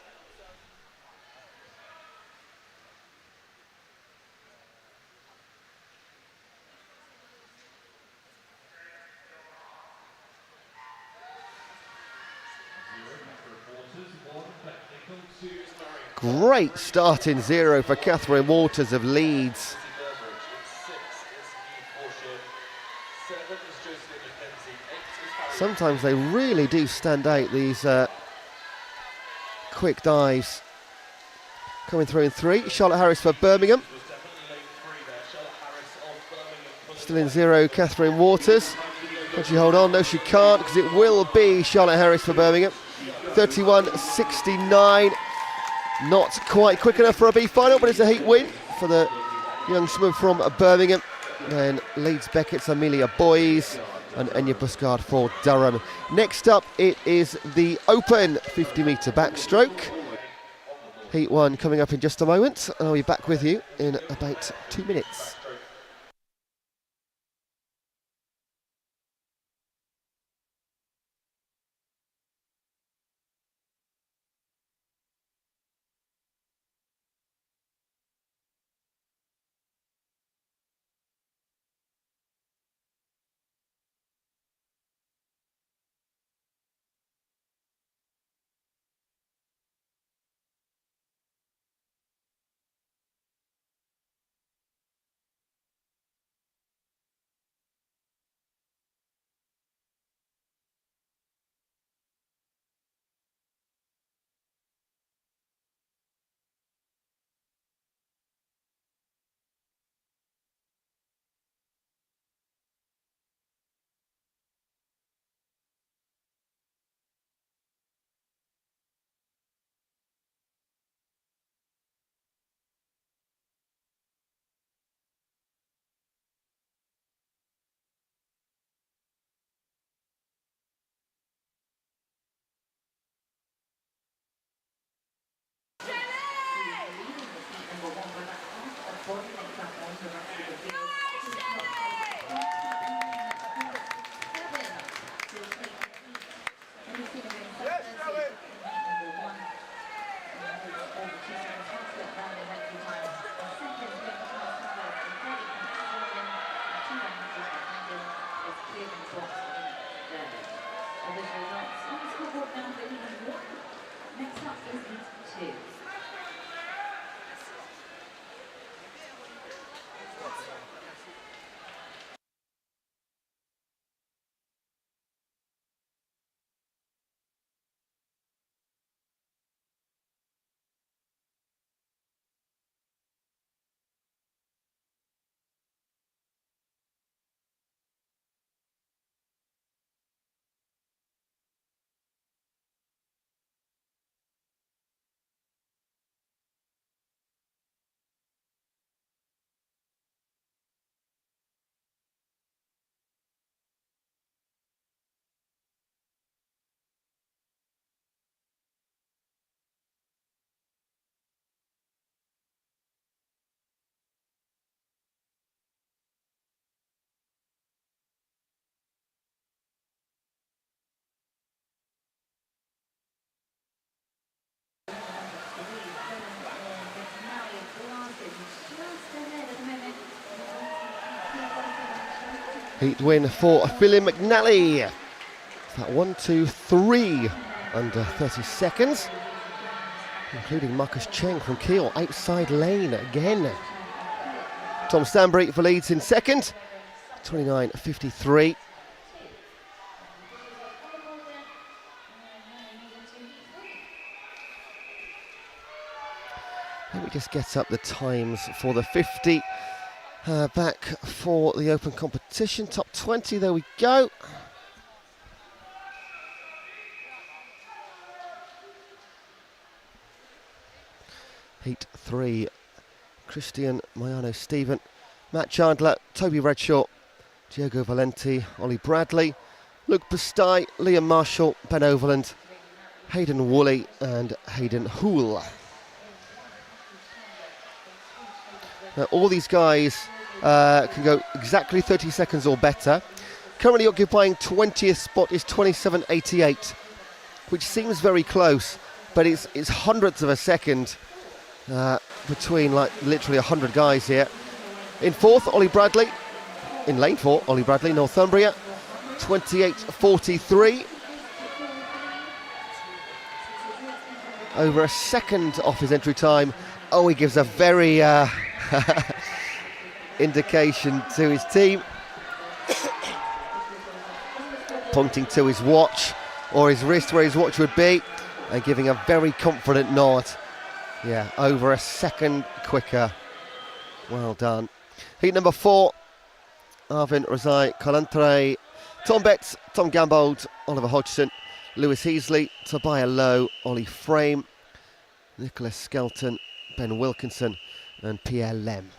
Great start in 0 for Catherine Waters of Leeds. Sometimes they really do stand out, these quick dives. Coming through in 3, Charlotte Harris for Birmingham. Still in 0, Catherine Waters. Can she hold on? No, she can't, because it will be Charlotte Harris for Birmingham. 31.69. Not quite quick enough for a B final, but it's a heat win for the young swimmer from Birmingham. Then Leeds Beckett's Amelia Boys and Enya Buscard for Durham. Next up, it is the open 50-metre backstroke. Heat 1 coming up in just a moment. I'll be back with you in about 2 minutes. Heat win for Philly McNally. That 1, 2, 3 under 30 seconds, including Marcus Cheng from Kiel, outside lane again. Tom Stanbury for Leeds in second, 29.53. Let me just get up the times for the 50. Back for the open competition, top 20, there we go. Heat 3, Christian Mayano Stephen, Matt Chandler, Toby Redshaw, Diogo Valenti, Ollie Bradley, Luke Bastai, Liam Marshall, Ben Overland, Hayden Woolley and Hayden Hoole. Now all these guys can go exactly 30 seconds or better. Currently occupying 20th spot is 27.88, which seems very close, but it's hundredths of a second between like literally 100 guys here. In fourth, Ollie Bradley. In lane 4, Ollie Bradley, Northumbria, 28.43. Over a second off his entry time. Oh, he gives a very indication to his team. pointing to his watch or his wrist where his watch would be and giving a very confident nod. Yeah, over a second quicker. Well done. Heat number 4, Arvin Razai Kalantre, Tom Betts, Tom Gambold, Oliver Hodgson, Lewis Heasley, Tobiah Lowe, Ollie Frame, Nicholas Skelton, Ben Wilkinson and Pierre Lem.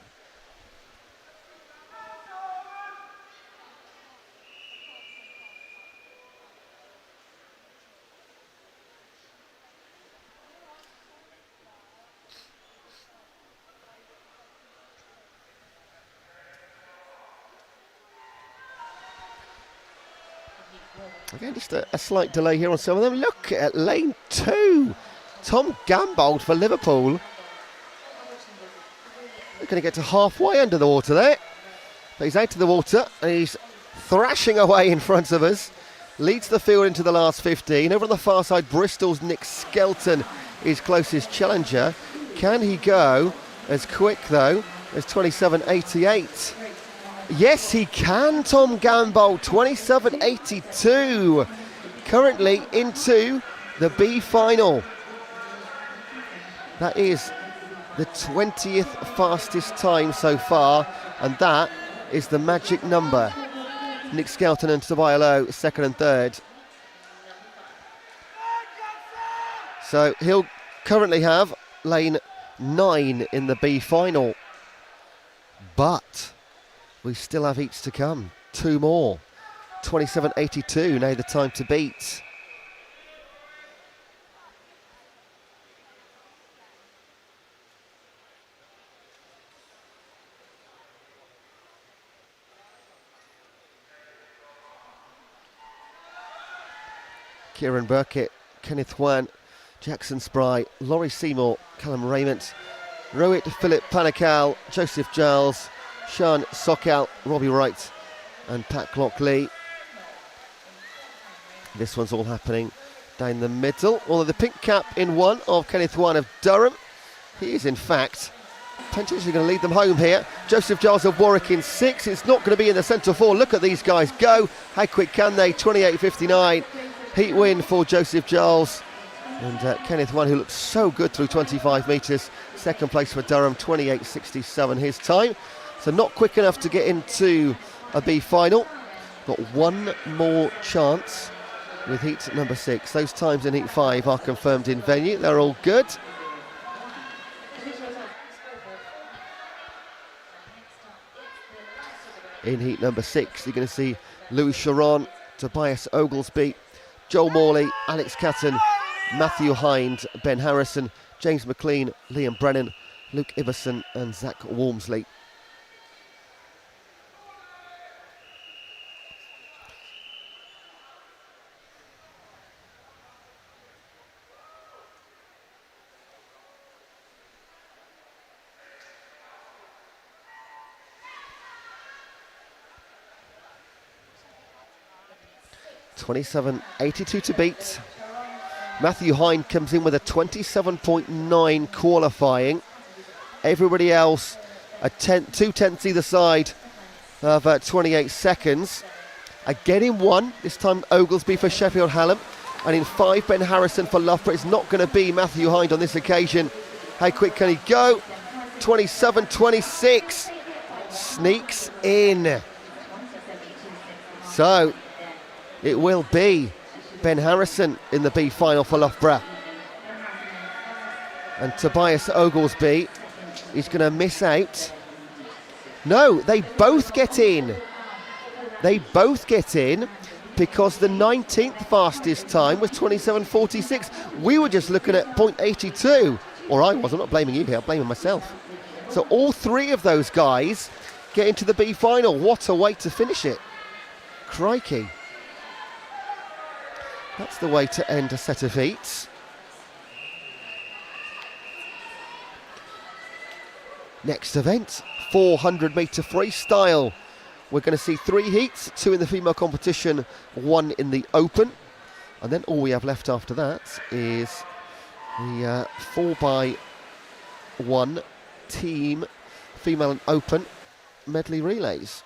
Again, just a slight delay here on some of them. Look at lane 2. Tom Gambold for Liverpool. We're going to get to halfway under the water there. But he's out of the water and he's thrashing away in front of us. Leads the field into the last 15. Over on the far side, Bristol's Nick Skelton is closest challenger. Can he go as quick, though, as 27.88? Yes, he can, Tom Gambold, 27.82. Currently into the B final. That is the 20th fastest time so far, and that is the magic number. Nick Skelton and Tobiah Lowe, second and third. So he'll currently have lane 9 in the B final. But we still have heats to come. 2 more. 27.82, now the time to beat. Kieran Burkett, Kenneth Wan, Jackson Spry, Laurie Seymour, Callum Raymond, Rohit Philip Panakal, Joseph Giles, Sean Sokal, Robbie Wright and Pat Lockley. This one's all happening down the middle. Although the pink cap in one of Kenneth Wan of Durham. He is in fact potentially going to lead them home here. Joseph Giles of Warwick in 6. It's not going to be in the centre 4. Look at these guys go. How quick can they? 28.59. Heat win for Joseph Giles. And Kenneth Wan, who looks so good through 25 metres. Second place for Durham, 28.67 his time. So not quick enough to get into a B final. Got one more chance with heat number 6. Those times in heat 5 are confirmed in venue. They're all good. In heat number 6, you're going to see Louis Sharon, Tobias Oglesby, Joel Morley, Alex Catton, Matthew Hind, Ben Harrison, James McLean, Liam Brennan, Luke Iverson and Zach Walmsley. (27.82 to beat). Matthew Hind comes in with a 27.9 qualifying. Everybody else a 2/10 either side of 28 seconds. Again in 1, this time Oglesby for Sheffield Hallam. And in 5, Ben Harrison for Loughborough. It's not going to be Matthew Hind on this occasion. How quick can he go? 27.26. Sneaks in. So it will be Ben Harrison in the B final for Loughborough. And Tobias Oglesby is going to miss out. No, they both get in. They both get in because the 19th fastest time was 27.46. We were just looking at 0.82. Or I was, I'm not blaming you here, I'm blaming myself. So all 3 of those guys get into the B final. What a way to finish it. Crikey. That's the way to end a set of heats. Next event, 400 metre freestyle. We're going to see 3 heats, 2 in the female competition, 1 in the open. And then all we have left after that is the 4x1 team female and open medley relays.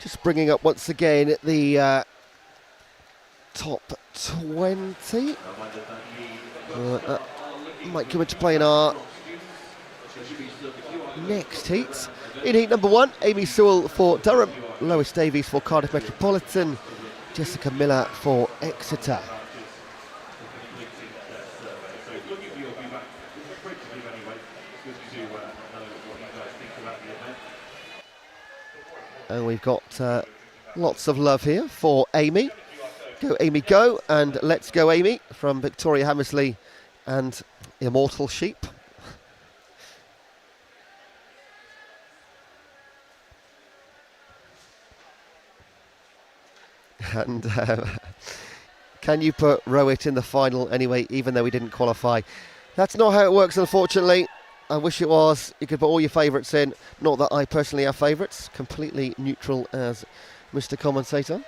Just bringing up once again the top 20. Might come into play in our next heat. In heat number 1, Amy Sewell for Durham, Lois Davies for Cardiff Metropolitan, Jessica Miller for Exeter. And we've got lots of love here for Amy. Go Amy go, and let's go Amy from Victoria Hammersley and Immortal Sheep. And can you put Rowett in the final anyway, even though he didn't qualify? That's not how it works, unfortunately. I wish it was. You could put all your favourites in. Not that I personally have favourites. Completely neutral as Mr. Commentator.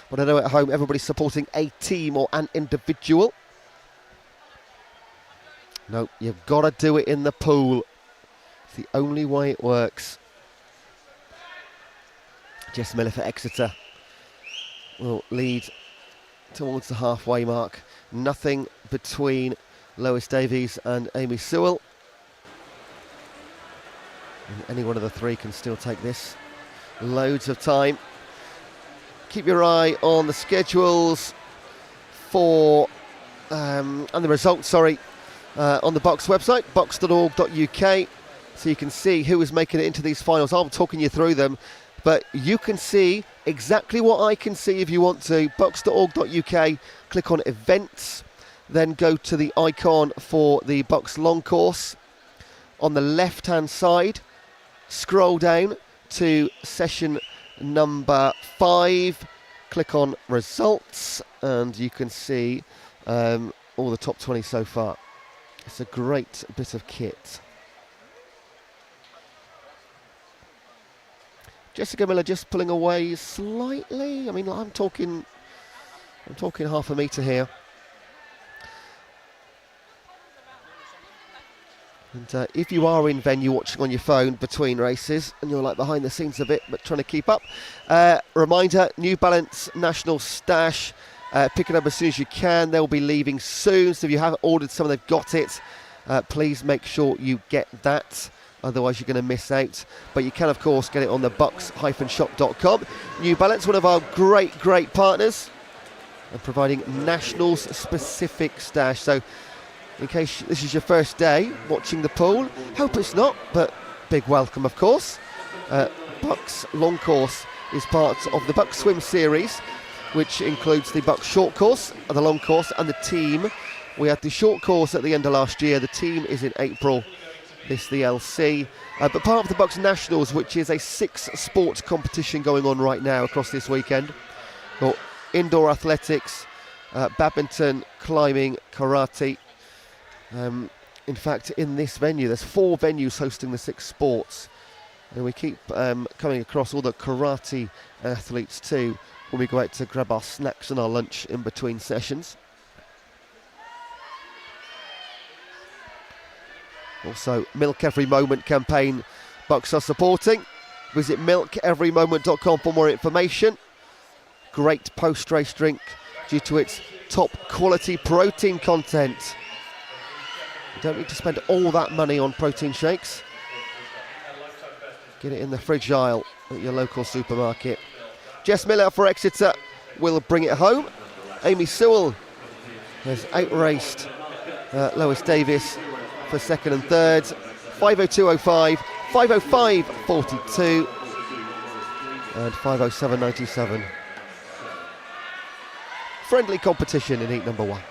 But I know at home everybody's supporting a team or an individual. No, you've got to do it in the pool. It's the only way it works. Jess Miller for Exeter will lead towards the halfway mark. Nothing between Lois Davies and Amy Sewell. And any one of the three can still take this. Loads of time. Keep your eye on the schedules for and the results, on the BUCS website, bucs.org.uk, so you can see who is making it into these finals. I'm talking you through them, but you can see exactly what I can see if you want to. bucs.org.uk, click on events, then go to the icon for the BUCS long course. On the left hand side, scroll down to session number 5, click on results, and you can see all the top 20 so far. It's a great bit of kit. Jessica Miller just pulling away slightly. I mean, I'm talking half a metre here. And if you are in venue watching on your phone between races and you're like behind the scenes a bit but trying to keep up, reminder, New Balance National Stash, pick it up as soon as you can. They'll be leaving soon, so if you haven't ordered some, they've got it. Please make sure you get that, otherwise you're going to miss out. But you can of course get it on the bucs-shop.com. New Balance, one of our great partners, and providing nationals specific stash. So in case this is your first day watching the pool, hope it's not, but big welcome of course. BUCS long course is part of the BUCS swim series, which includes the BUCS short course, the long course, and the team. We had the short course at the end of last year. The team is in April, this the LC. But part of the BUCS Nationals, which is a 6-sport competition going on right now across this weekend. Got indoor athletics, badminton, climbing, karate. In fact, in this venue, there's 4 venues hosting the 6 sports. And we keep coming across all the karate athletes too when we go out to grab our snacks and our lunch in between sessions. Also, Milk Every Moment campaign BUCS are supporting. Visit milkeverymoment.com for more information. Great post-race drink due to its top quality protein content. You don't need to spend all that money on protein shakes. Get it in the fridge aisle at your local supermarket. Jess Miller for Exeter will bring it home. Amy Sewell has outraced Lois Davis for second and third. 5:02.05, 5:05.42, and 5:07.97. Friendly competition in heat number 1.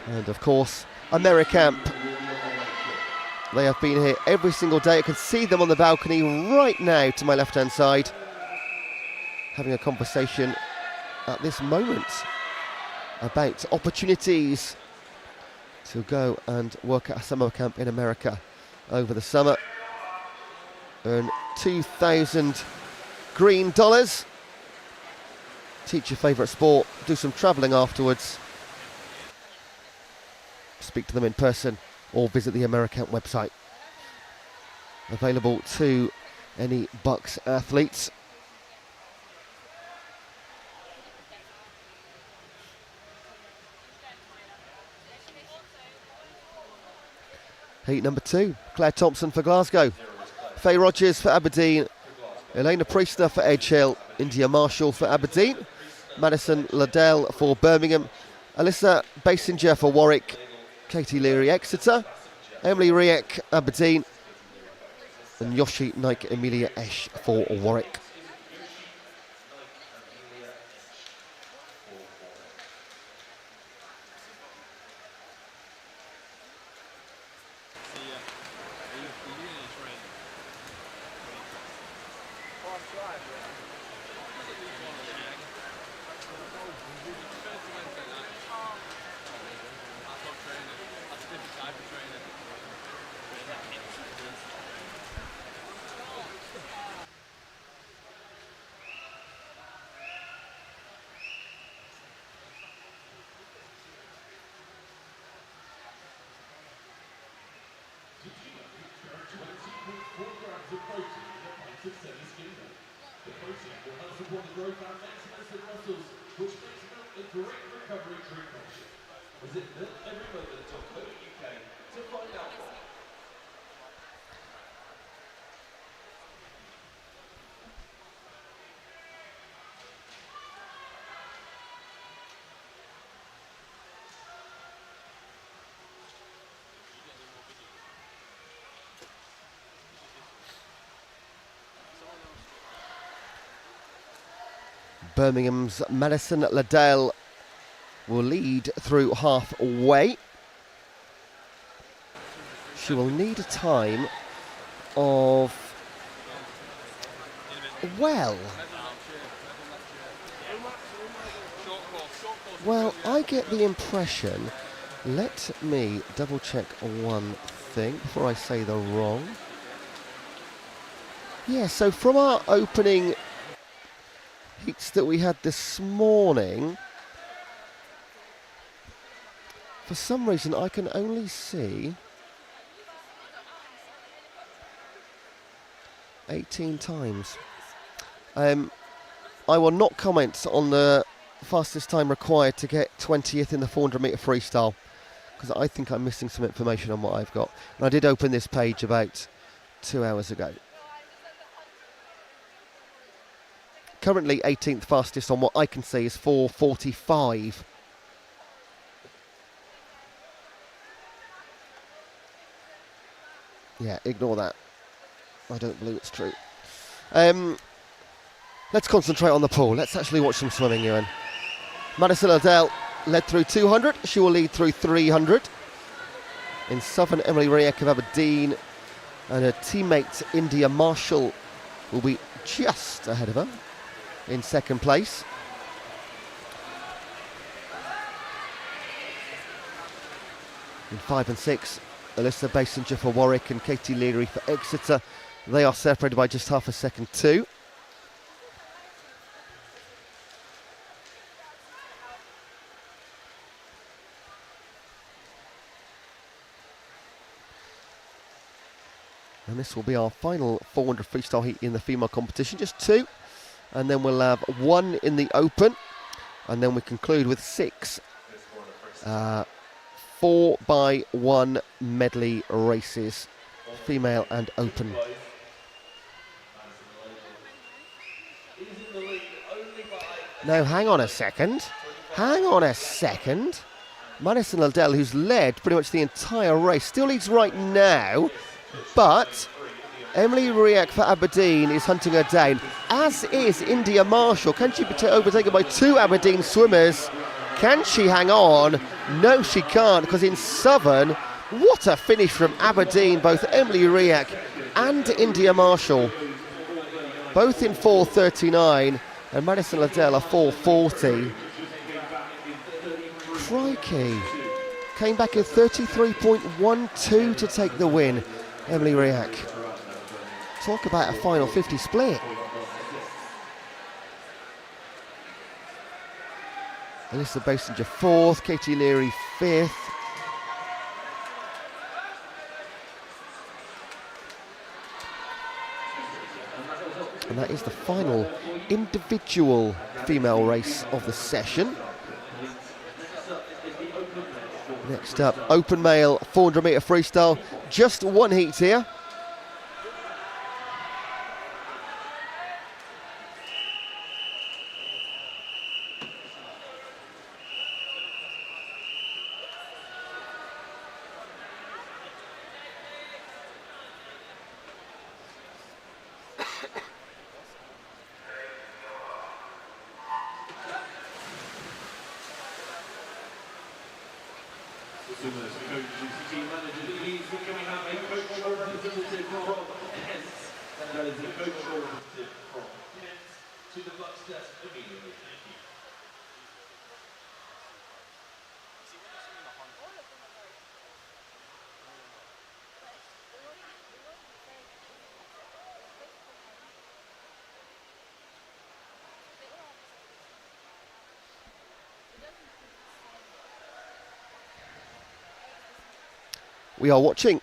And of course, AmeriCamp. They have been here every single day. I can see them on the balcony right now to my left-hand side, having a conversation at this moment about opportunities to go and work at a summer camp in America over the summer. Earn 2,000 green dollars. Teach your favourite sport. Do some travelling afterwards. Speak to them in person or visit the AmeriCamp website. Available to any BUCS athletes. Heat number 2, Claire Thompson for Glasgow, Faye Rogers for Aberdeen, Elena Priestner for Edge Hill, India Marshall for Aberdeen, Madison Liddell for Birmingham, Alyssa Basinger for Warwick, Katie Leary Exeter, Emily Riek Aberdeen, and Yoshi Naik Emilia Esch for Warwick. Birmingham's Madison Liddell will lead through halfway. She will need a time of, well, I get the impression, let me double check one thing before I say the wrong. Yeah, so from our opening heats that we had this morning, for some reason I can only see 18 times. I will not comment on the fastest time required to get 20th in the 400 metre freestyle, because I think I'm missing some information on what I've got. And I did open this page about 2 hours ago. Currently 18th fastest on what I can see is 4:45. Yeah, ignore that. I don't believe it's true. Let's concentrate on the pool. Let's actually watch some swimming, Ewan. Madison Liddell led through 200. She will lead through 300. In Southern, Emily Riek of Aberdeen and her teammate India Marshall will be just ahead of her in second place. In 5 and 6, Alyssa Basinger for Warwick and Katie Leary for Exeter. They are separated by just half a second too. And this will be our final 400 freestyle heat in the female competition, just 2. And then we'll have 1 in the open. And then we conclude with 6 4x1 medley races, female and open. Now, hang on a second. Madison Liddell, who's led pretty much the entire race, still leads right now, but Emily Riek for Aberdeen is hunting her down, as is India Marshall. Can she be overtaken by 2 Aberdeen swimmers? Can she hang on? No, she can't, because in Southern, what a finish from Aberdeen, both Emily Riek and India Marshall. Both in 4:39, and Madison Liddell a 4:40. Crikey. Came back in 33.12 to take the win, Emily Riek. Talk about a final 50 split. Alyssa Basinger 4th, Katie Leary 5th. And that is the final individual female race of the session. Next up, open male 400 metre freestyle. Just one heat here. Team manager, please, can we have a coach representative from Kent? And that is the coach representative from Kent to the BUCS desk immediately. Thank you. We are watching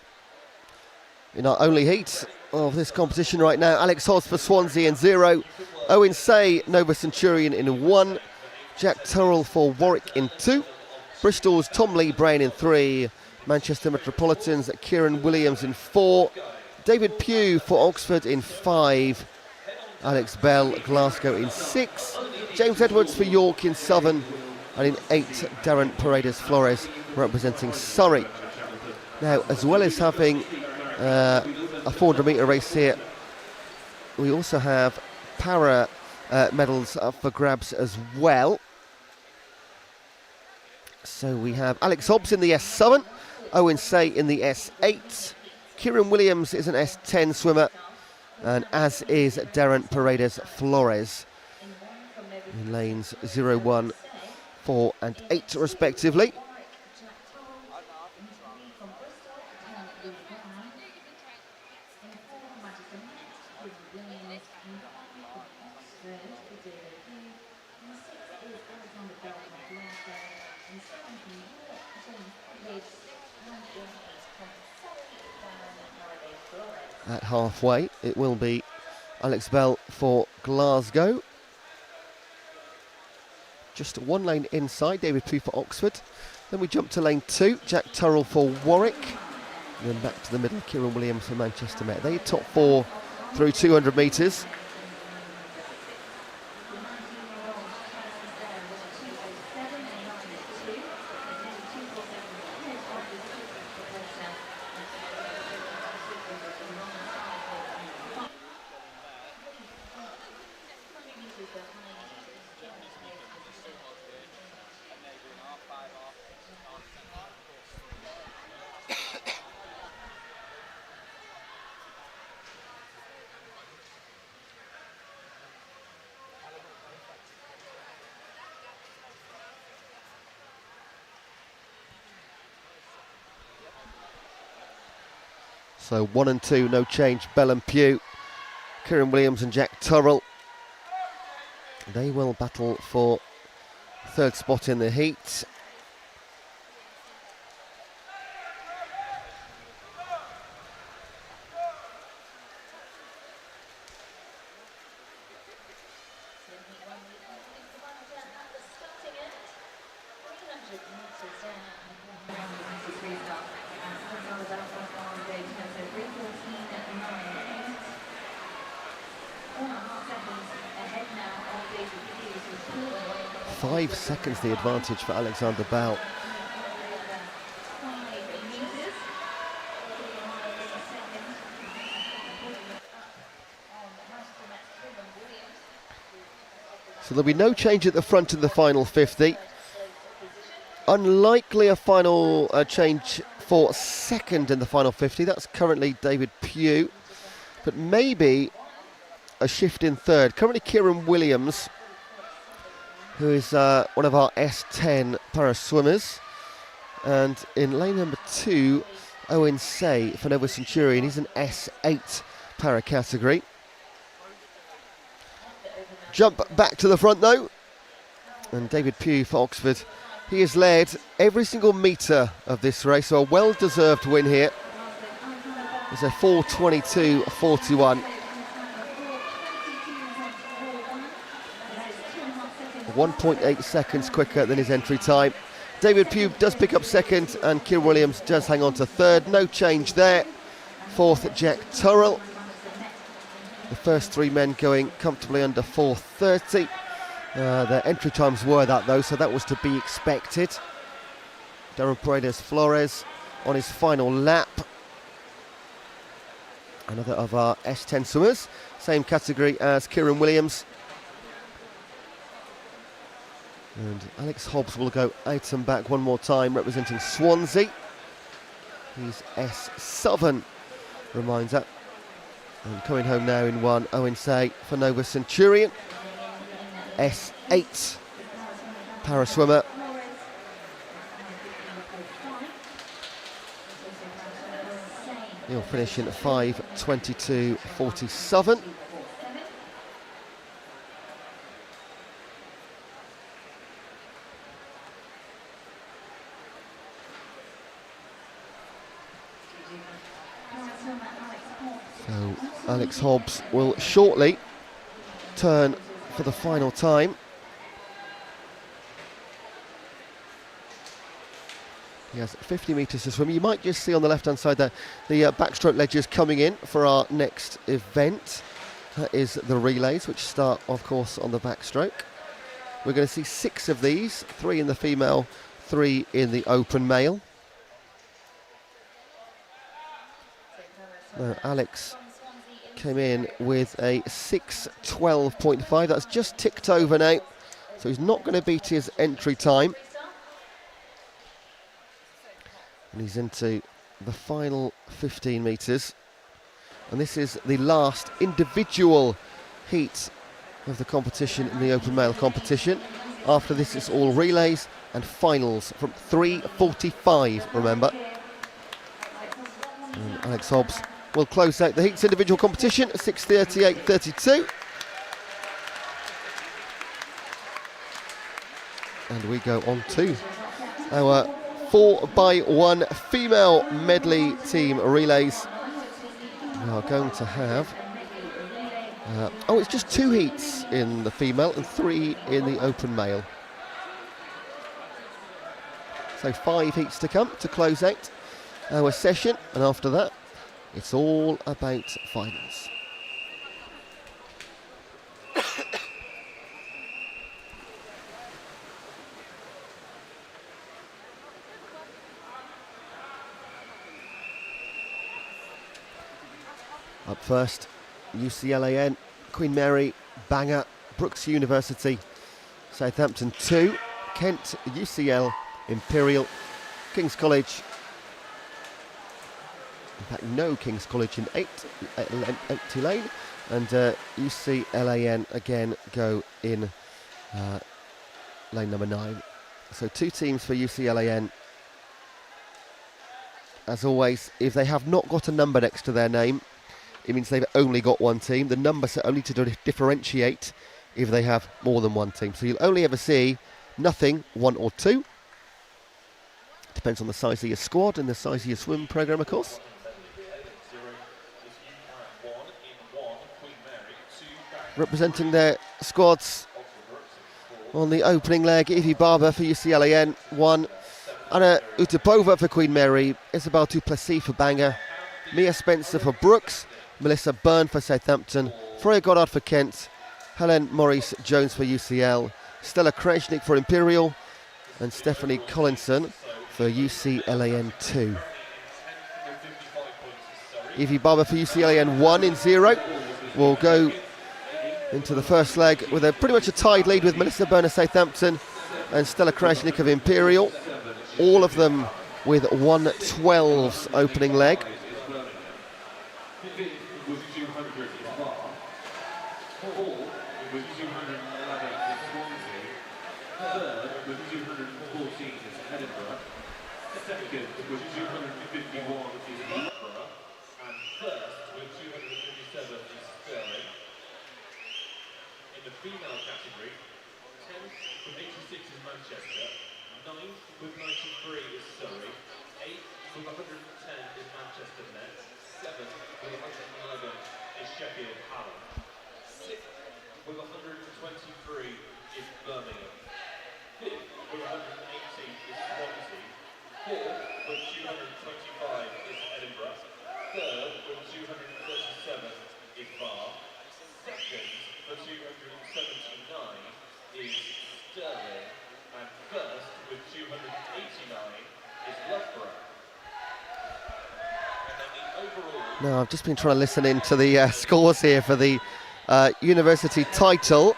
in our only heat of this competition right now. Alex Hobbs for Swansea in 0. Owen Say, Nova Centurion in 1. Jack Turrell for Warwick in 2. Bristol's Tom Lee Brain in 3. Manchester Metropolitans Kieran Williams in 4. David Pugh for Oxford in 5. Alex Bell, Glasgow in 6. James Edwards for York in 7. And in 8, Darren Paredes Flores representing Surrey. Now, as well as having a 400 metre race here, we also have para medals up for grabs as well. So we have Alex Hobbs in the S7, Owen Say in the S8, Kieran Williams is an S10 swimmer, and as is Darren Paredes Flores in lanes 0, 1, 4 and 8 respectively. At halfway, it will be Alex Bell for Glasgow. Just one lane inside, David Pugh for Oxford. Then we jump to lane 2, Jack Turrell for Warwick. And then back to the middle, Kieran Williams for Manchester Met. They top 4 through 200 metres. So 1 and 2, no change, Bell and Pugh. Kieran Williams and Jack Turrell. They will battle for third spot in the heat. .5 seconds the advantage for Alexander Bell. So there'll be no change at the front in the final 50. Unlikely a final change for second in the final 50. That's currently David Pugh. But maybe a shift in third. Currently Kieran Williams, who is one of our S10 para swimmers. And in lane number 2, Owen Say for Nova Centurion. He's an S8 para category. Jump back to the front though. And David Pugh for Oxford. He has led every single metre of this race, so a well-deserved win here. It's a 4:22.41. 1.8 seconds quicker than his entry time. David Pugh does pick up second, and Kieran Williams does hang on to third. No change there. Fourth, Jack Turrell. The first three men going comfortably under 4:30. Their entry times were that though, so that was to be expected. Darren Paredes Flores on his final lap. Another of our S10 swimmers, same category as Kieran Williams. And Alex Hobbs will go out and back one more time, representing Swansea. He's S7, reminds that. And coming home now in one, Owen Say for Nova Centurion. S8, para swimmer. He'll finish in 5:22.47. So Alex Hobbs will shortly turn for the final time. He has 50 metres to swim. You might just see on the left-hand side there the backstroke ledgers coming in for our next event. That is the relays, which start, of course, on the backstroke. We're going to see 6 of these, 3 in the female, 3 in the open male. Now, Alex came in with a 6:12.5. That's just ticked over now, so he's not going to beat his entry time. And he's into the final 15 metres. And this is the last individual heat of the competition in the open male competition. After this, it's all relays and finals from 3:45, remember. And Alex Hobbs will close out the heats individual competition at 6:38.32. And we go on to our 4x1 female medley team relays. We are going to have, it's just 2 heats in the female and 3 in the open male. So 5 heats to come to close out our session, and after that, it's all about finals. Up first, UCLAN, Queen Mary, Bangor, Brooks University, Southampton 2, Kent, UCL, Imperial, King's College. In fact, no King's College in 8, empty lane, and UCLAN again go in lane number 9. So 2 teams for UCLAN. As always, if they have not got a number next to their name, it means they've only got 1 team. The numbers are only to differentiate if they have more than 1 team. So you'll only ever see nothing, 1 or 2. Depends on the size of your squad and the size of your swim programme, of course. Representing their squads on the opening leg, Evie Barber for UCLAN, 1. Anna Utapova for Queen Mary, Isabel Duplessis for Bangor, Mia Spencer for Brooks, Melissa Byrne for Southampton, Freya Goddard for Kent, Helen Maurice-Jones for UCL, Stella Kreshnik for Imperial, and Stephanie Collinson for UCLAN 2. Evie Barber for UCLAN 1-0 will go into the first leg with pretty much a tied lead with Melissa Byrne of Southampton and Stella Kreshnik of Imperial. All of them with 1:12's opening leg. Female category, 10th from 86 is Manchester, 9th with 93 is Surrey, 8th with 110 is Manchester Met, 7th with 111 is Sheffield Hallam, 6th with 123 is Birmingham. Fifth with 180 is Swansea. Fourth with 225 is Edinburgh. Third with 237 is Bath. Second for 279 is Stirling. And first with 289 is Loughborough. And then the overall... Now, I've just been trying to listen into the scores here for the university title,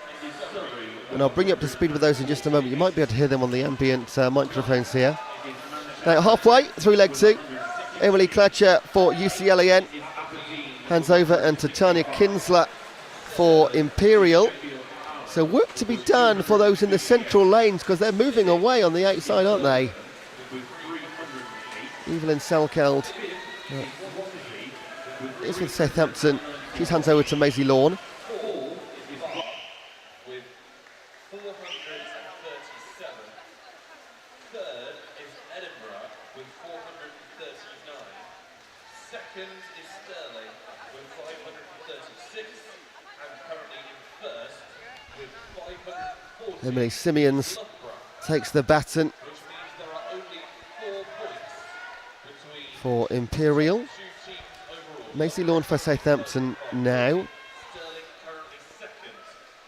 and I'll bring you up to speed with those in just a moment. You might be able to hear them on the ambient microphones here. Now, halfway through leg 2, Emily Klatcher for UCLAN hands over, and to Tanya Kinsler for Imperial. So work to be done for those in the central lanes, because they're moving away on the outside, aren't they? Evelyn Selkeld is with Southampton. She hands over to Maisie Lawn. With 437. Third is Edinburgh with 439. Second is Stirling with 536. And currently in first with 540. Emily Simeons takes the baton Which means there are only 4 points between for Imperial. 2 teams overall. Maisie Lawn for Southampton now. Stirling currently second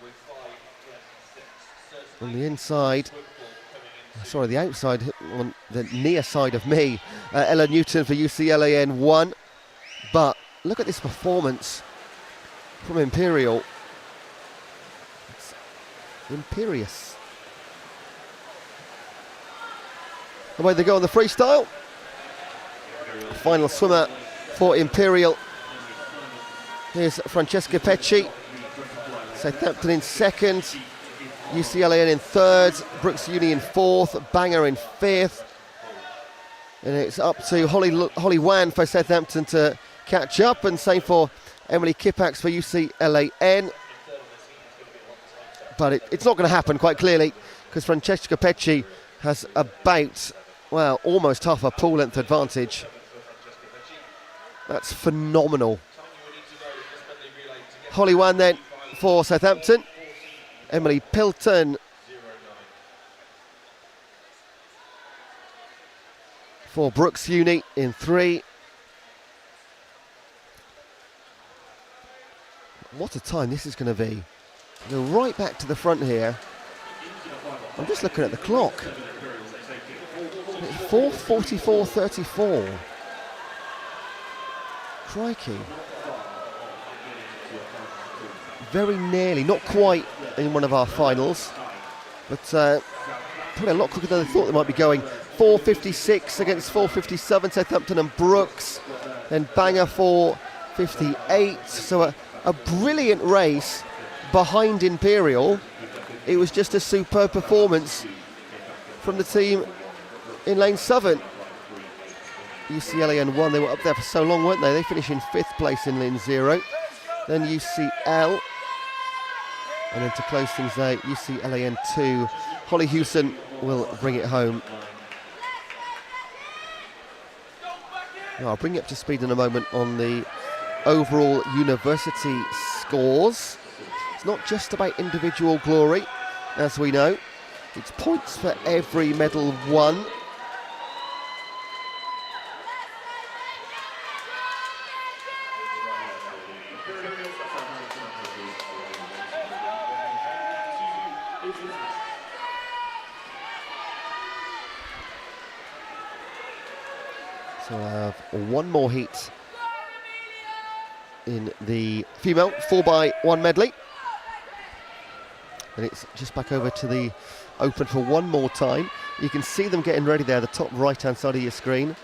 with 536. On the inside, Football coming in. sorry, the outside, on the near side of me, Ella Newton for UCLAN 1. But look at this performance from Imperial. It's imperious. Away they go on the freestyle. Final swimmer for Imperial. Here's Francesca Pecci. Southampton in second. UCLAN in third. Brooks Uni in fourth. Bangor in fifth. And it's up to Holly Wan for Southampton to catch up, and same for Emily Kippax for UCLAN. But it's not going to happen, quite clearly, because Francesca Pecci has about, well, almost half a pool length advantage. That's phenomenal. Holly Wan then for Southampton. Emily Pilton for Brooks Uni in 3. What a time this is going to be. Go right back to the front here. I'm just looking at the clock. 4:44:34. Crikey. Very nearly, not quite in one of our finals, but probably a lot quicker than I thought they might be going. 4:56 against 4:57, Southampton and Brooks. Then Bangor 4:58. So a brilliant race behind Imperial. It was just a superb performance from the team in lane 7. UCLAN 1, they were up there for so long, weren't they? They finished in 5th place in lane 0. Then UCL. And then to close things out, UCLAN 2. Holly Hewson will bring it home. Now, I'll bring you up to speed in a moment on the overall university scores. It's not just about individual glory, as we know. It's points for every medal won. So I have one more heat in the female 4x1 medley. And it's just back over to the open for one more time. You can see them getting ready there, the top right-hand side of your screen.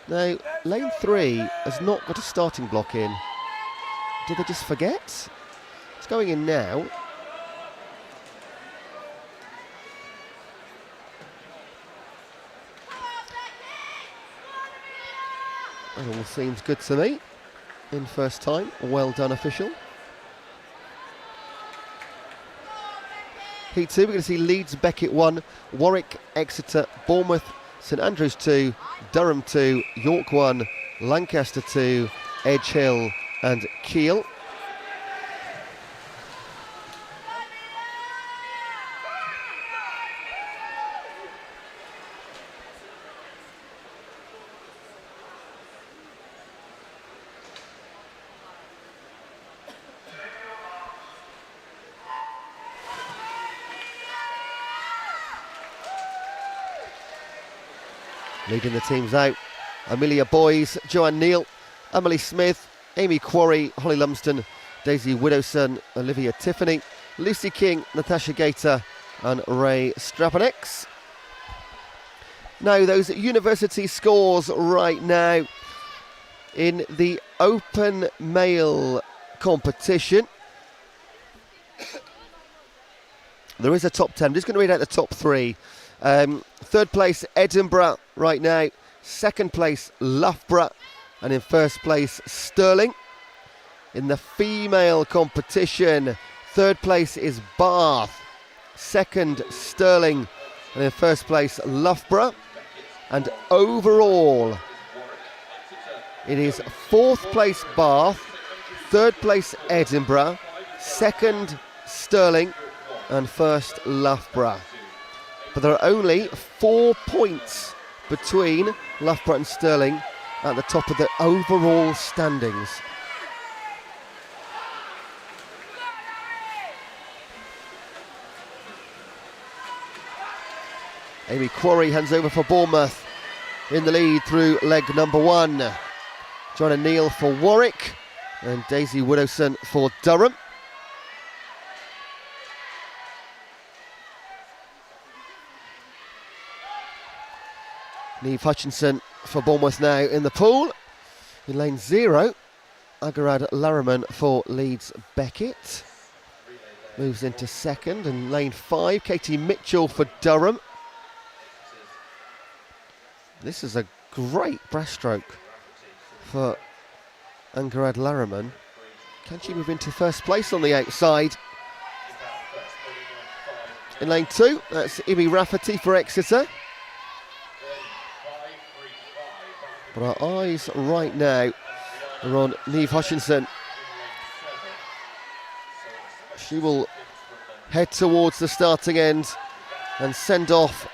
Now, lane 3 has not got a starting block in. Did they just forget? It's going in now. It all seems good to me. In first time, well done, official. Heat 2, we're going to see Leeds, Beckett 1, Warwick, Exeter, Bournemouth, St Andrews 2, Durham 2, York 1, Lancaster 2, Edge Hill and Kiel. Leading the teams out, Amelia Boys, Joanne Neal, Emily Smith, Amy Quarry, Holly Lumsden, Daisy Widowson, Olivia Tiffany, Lucy King, Natasha Gator and Ray Strapanex. Now those university scores right now in the open male competition. There is a top 10, I'm just going to read out the top 3. Third place Edinburgh right now, second place Loughborough, and in first place Stirling. In the female competition, third place is Bath, second Stirling, and in first place Loughborough. And overall it is fourth place Bath, third place Edinburgh, second Stirling and first Loughborough. But there are only 4 points between Loughborough and Stirling at the top of the overall standings. Amy Quarry hands over for Bournemouth, in the lead through leg number 1. Joanna Neal for Warwick and Daisy Widowson for Durham. Niamh Hutchinson for Bournemouth now in the pool. In lane 0, Agarad Larriman for Leeds Beckett. Moves into second. In lane 5, Katie Mitchell for Durham. This is a great breaststroke for Agarad Larriman. Can she move into first place on the outside? In lane 2, that's Imi Rafferty for Exeter. But our eyes right now are on Niamh Hutchinson. She will head towards the starting end and send off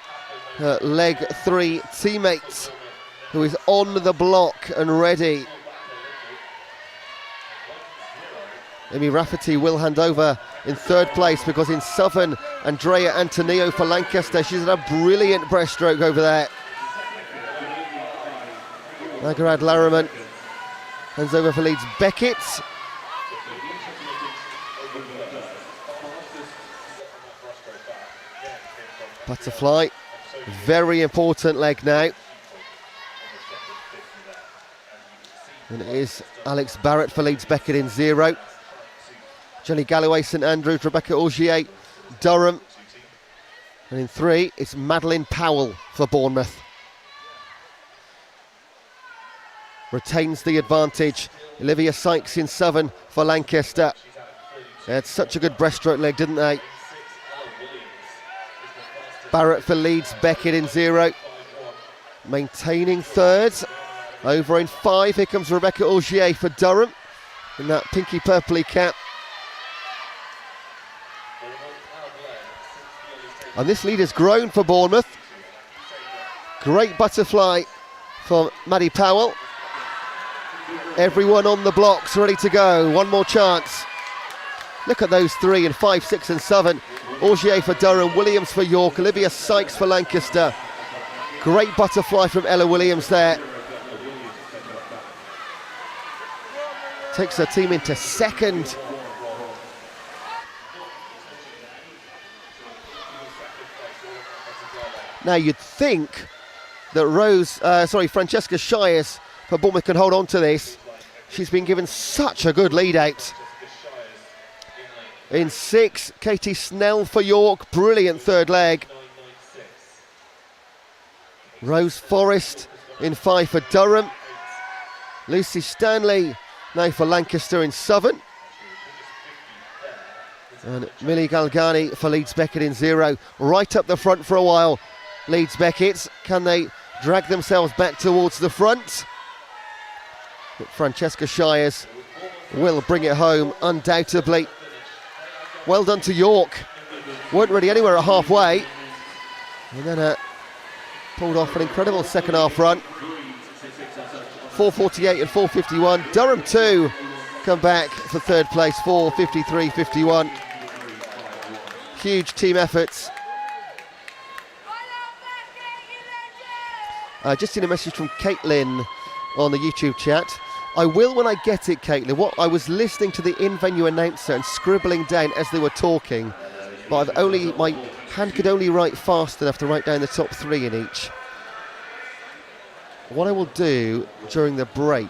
her leg 3 teammate, who is on the block and ready. Imi Rafferty will hand over in third place, because in Southern, Andrea Antonio for Lancaster. She's had a brilliant breaststroke over there. Agarad Larriman hands over for Leeds Beckett. Butterfly, very important leg now. And it is Alex Barrett for Leeds Beckett in 0. Jenny Galloway, St Andrews, Rebecca Augier, Durham. And in 3, it's Madeline Powell for Bournemouth. Retains the advantage. Olivia Sykes in Southern for Lancaster. They had such a good breaststroke leg, didn't they? Barrett for Leeds Beckett in 0. Maintaining third. Over in 5, here comes Rebecca Augier for Durham in that pinky purpley cap. And this lead has grown for Bournemouth. Great butterfly from Maddie Powell. Everyone on the blocks ready to go. One more chance. Look at those 3 in 5, 6 and 7. Augier for Durham, Williams for York, Olivia Sykes for Lancaster. Great butterfly from Ella Williams there. Takes her team into second. Now you'd think that Francesca Shires for Bournemouth can hold on to this. She's been given such a good lead out. In 6, Katie Snell for York, brilliant third leg. Rose Forrest in 5 for Durham. Lucy Stanley now for Lancaster in Southern. And Millie Galgani for Leeds Beckett in 0. Right up the front for a while, Leeds Beckett. Can they drag themselves back towards the front. But Francesca Shires will bring it home, undoubtedly. Well done to York. Weren't really anywhere at halfway. And then pulled off an incredible second half run. 4:48 and 4:51. Durham 2 come back for third place, 4:53.51. Huge team efforts. Just seen a message from Caitlin on the YouTube chat. I will when I get it, Caitlin. What I was listening to the in-venue announcer and scribbling down as they were talking, but my hand could only write fast enough to write down the top 3 in each. What I will do during the break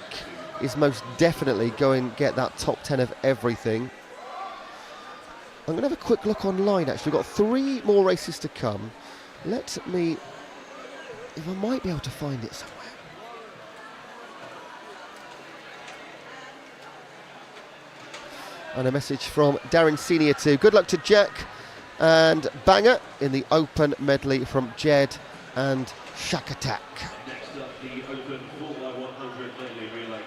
is most definitely go and get that top 10 of everything. I'm going to have a quick look online, actually. We've got 3 more races to come. Let me, if I might be able to find it somewhere. And a message from Darren Senior too. Good luck to Jack and Banger in the open medley from Jed and Shakatak. Next up, the open 4x100 medley relay.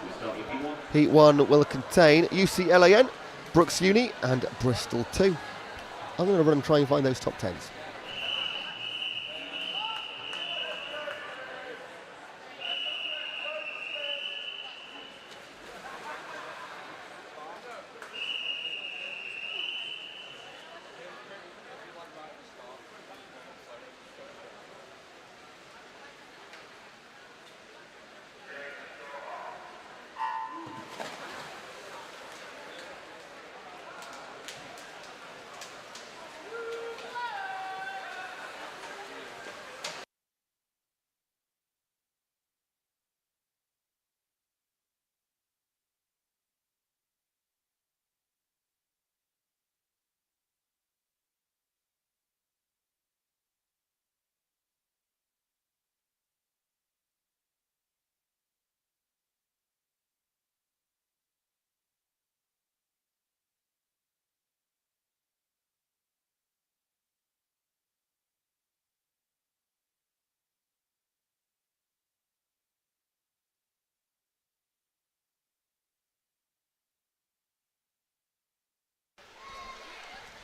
We start with Heat 1. Heat 1 will contain UCLAN, Brooks Uni and Bristol 2. I'm going to run and try and find those top 10s.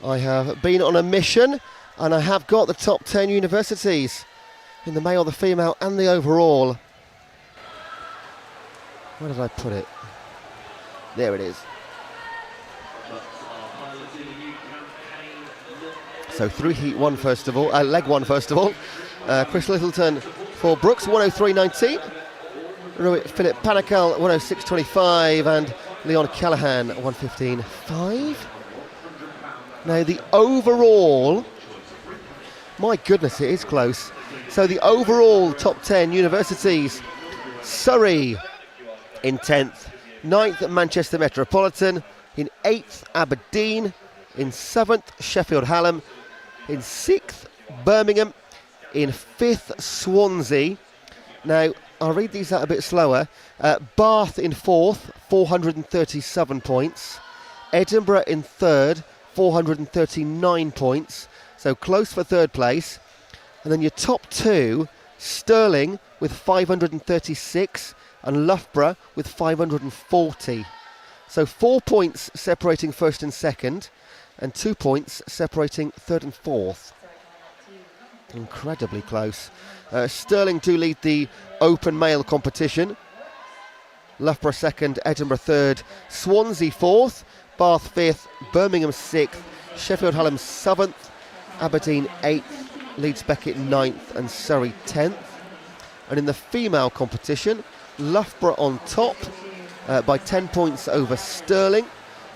I have been on a mission and I have got the top 10 universities in the male, the female and the overall. Where did I put it? There it is. So through Heat 1 first of all, leg 1 first of all. Chris Littleton for Brooks, 103.19. Philip Panical, 106.25 and Leon Callahan, 115.5. Now the overall, my goodness, it is close. So the overall top 10 universities: Surrey in 10th, 9th Manchester Metropolitan, in 8th Aberdeen, in 7th Sheffield Hallam, in 6th Birmingham, in 5th Swansea. Now I'll read these out a bit slower. Bath in 4th, 437 points. Edinburgh in 3rd, 439 points, so close for third place. And then your top 2, Stirling with 536 and Loughborough with 540. So 4 points separating first and second, and 2 points separating third and fourth. Incredibly close. Stirling do lead the open male competition. Loughborough second, Edinburgh third, Swansea fourth, Bath 5th, Birmingham 6th, Sheffield Hallam 7th, Aberdeen 8th, Leeds Beckett 9th and Surrey 10th. And in the female competition, Loughborough on top by 10 points over Stirling.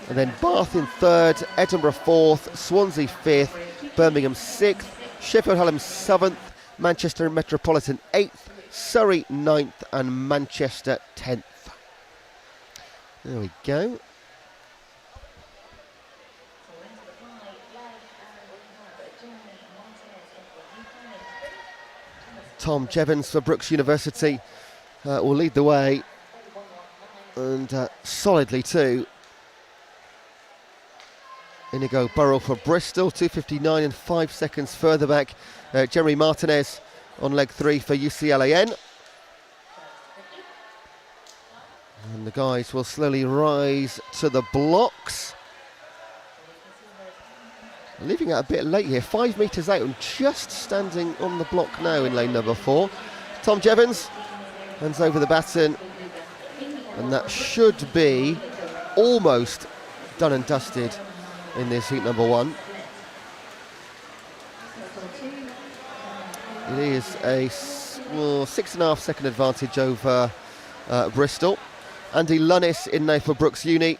And then Bath in 3rd, Edinburgh 4th, Swansea 5th, Birmingham 6th, Sheffield Hallam 7th, Manchester Metropolitan 8th, Surrey 9th and Manchester 10th. There we go. Tom Jevons for Brooks University will lead the way, and solidly too. Inigo Burrell for Bristol, 2:59 and 5 seconds further back. Jeremy Martinez on leg 3 for UCLAN. And the guys will slowly rise to the blocks. Leaving it a bit late here, 5 metres out and just standing on the block now in lane number 4. Tom Jevons hands over the baton, and that should be almost done and dusted in this heat number 1. It is a 6.5 second advantage over Bristol. Andy Lunnis in now for Brooks Uni.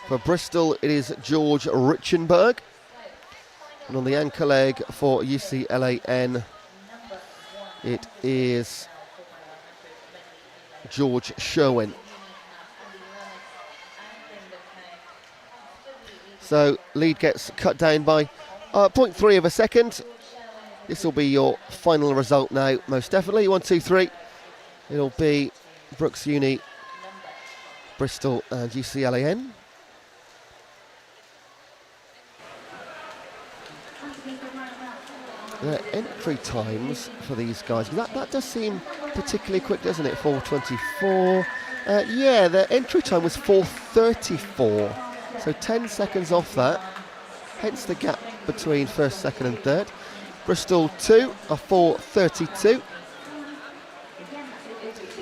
For Bristol, it is George Richenberg. And on the anchor leg for UCLAN, it is George Sherwin. So lead gets cut down by 0.3 of a second. This will be your final result now, most definitely. 1, 2, 3. It'll be Brooks Uni, Bristol and UCLAN. The entry times for these guys, that does seem particularly quick, doesn't it? 4:24. Yeah, the entry time was 4:34, so 10 seconds off that. Hence the gap between first, second, and third. Bristol 2 are 4:32.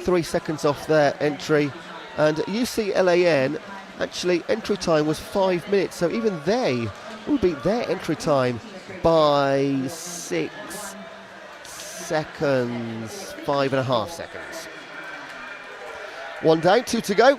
3 seconds off their entry, and UCLAN actually entry time was 5 minutes, so even they will beat their entry time by 6 seconds, 5.5 seconds. 1 down, 2 to go.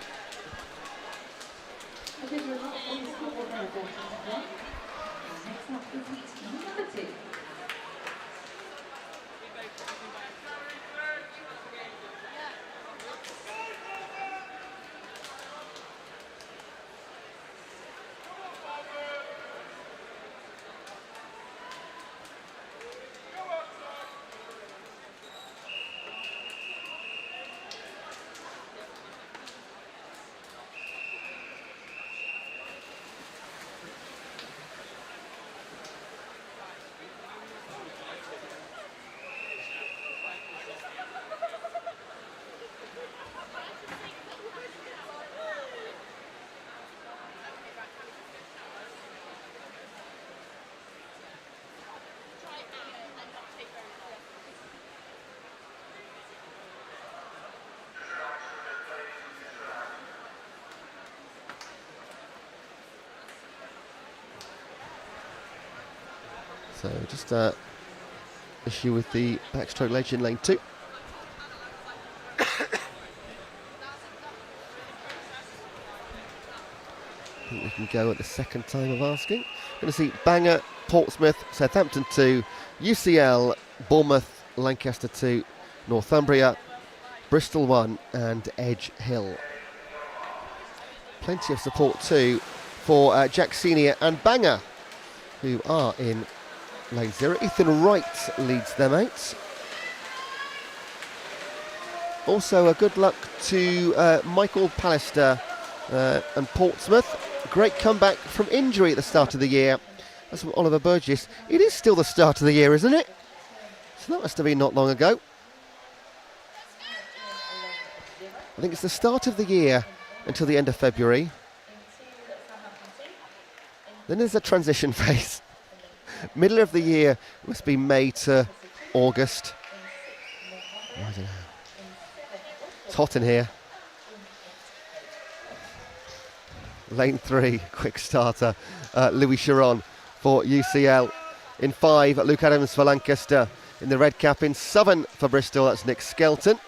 So just issue with the backstroke ledge in lane 2. I think we can go at the second time of asking. Going to see Bangor, Portsmouth, Southampton 2, UCL, Bournemouth, Lancaster 2, Northumbria, Bristol 1 and Edge Hill. Plenty of support too for Jack Senior and Bangor, who are in lane 0. Ethan Wright leads them out. Also a good luck to Michael Pallister and Portsmouth. Great comeback from injury at the start of the year. That's from Oliver Burgess. It is still the start of the year, isn't it? So that must have been not long ago. I think it's the start of the year until the end of February. Then there's a transition phase. Middle of the year must be May to August. I don't know. It's hot in here. Lane 3, quick starter. Louis Chiron for UCL. In 5, Luke Adams for Lancaster. In the red cap in 7 for Bristol, that's Nick Skelton.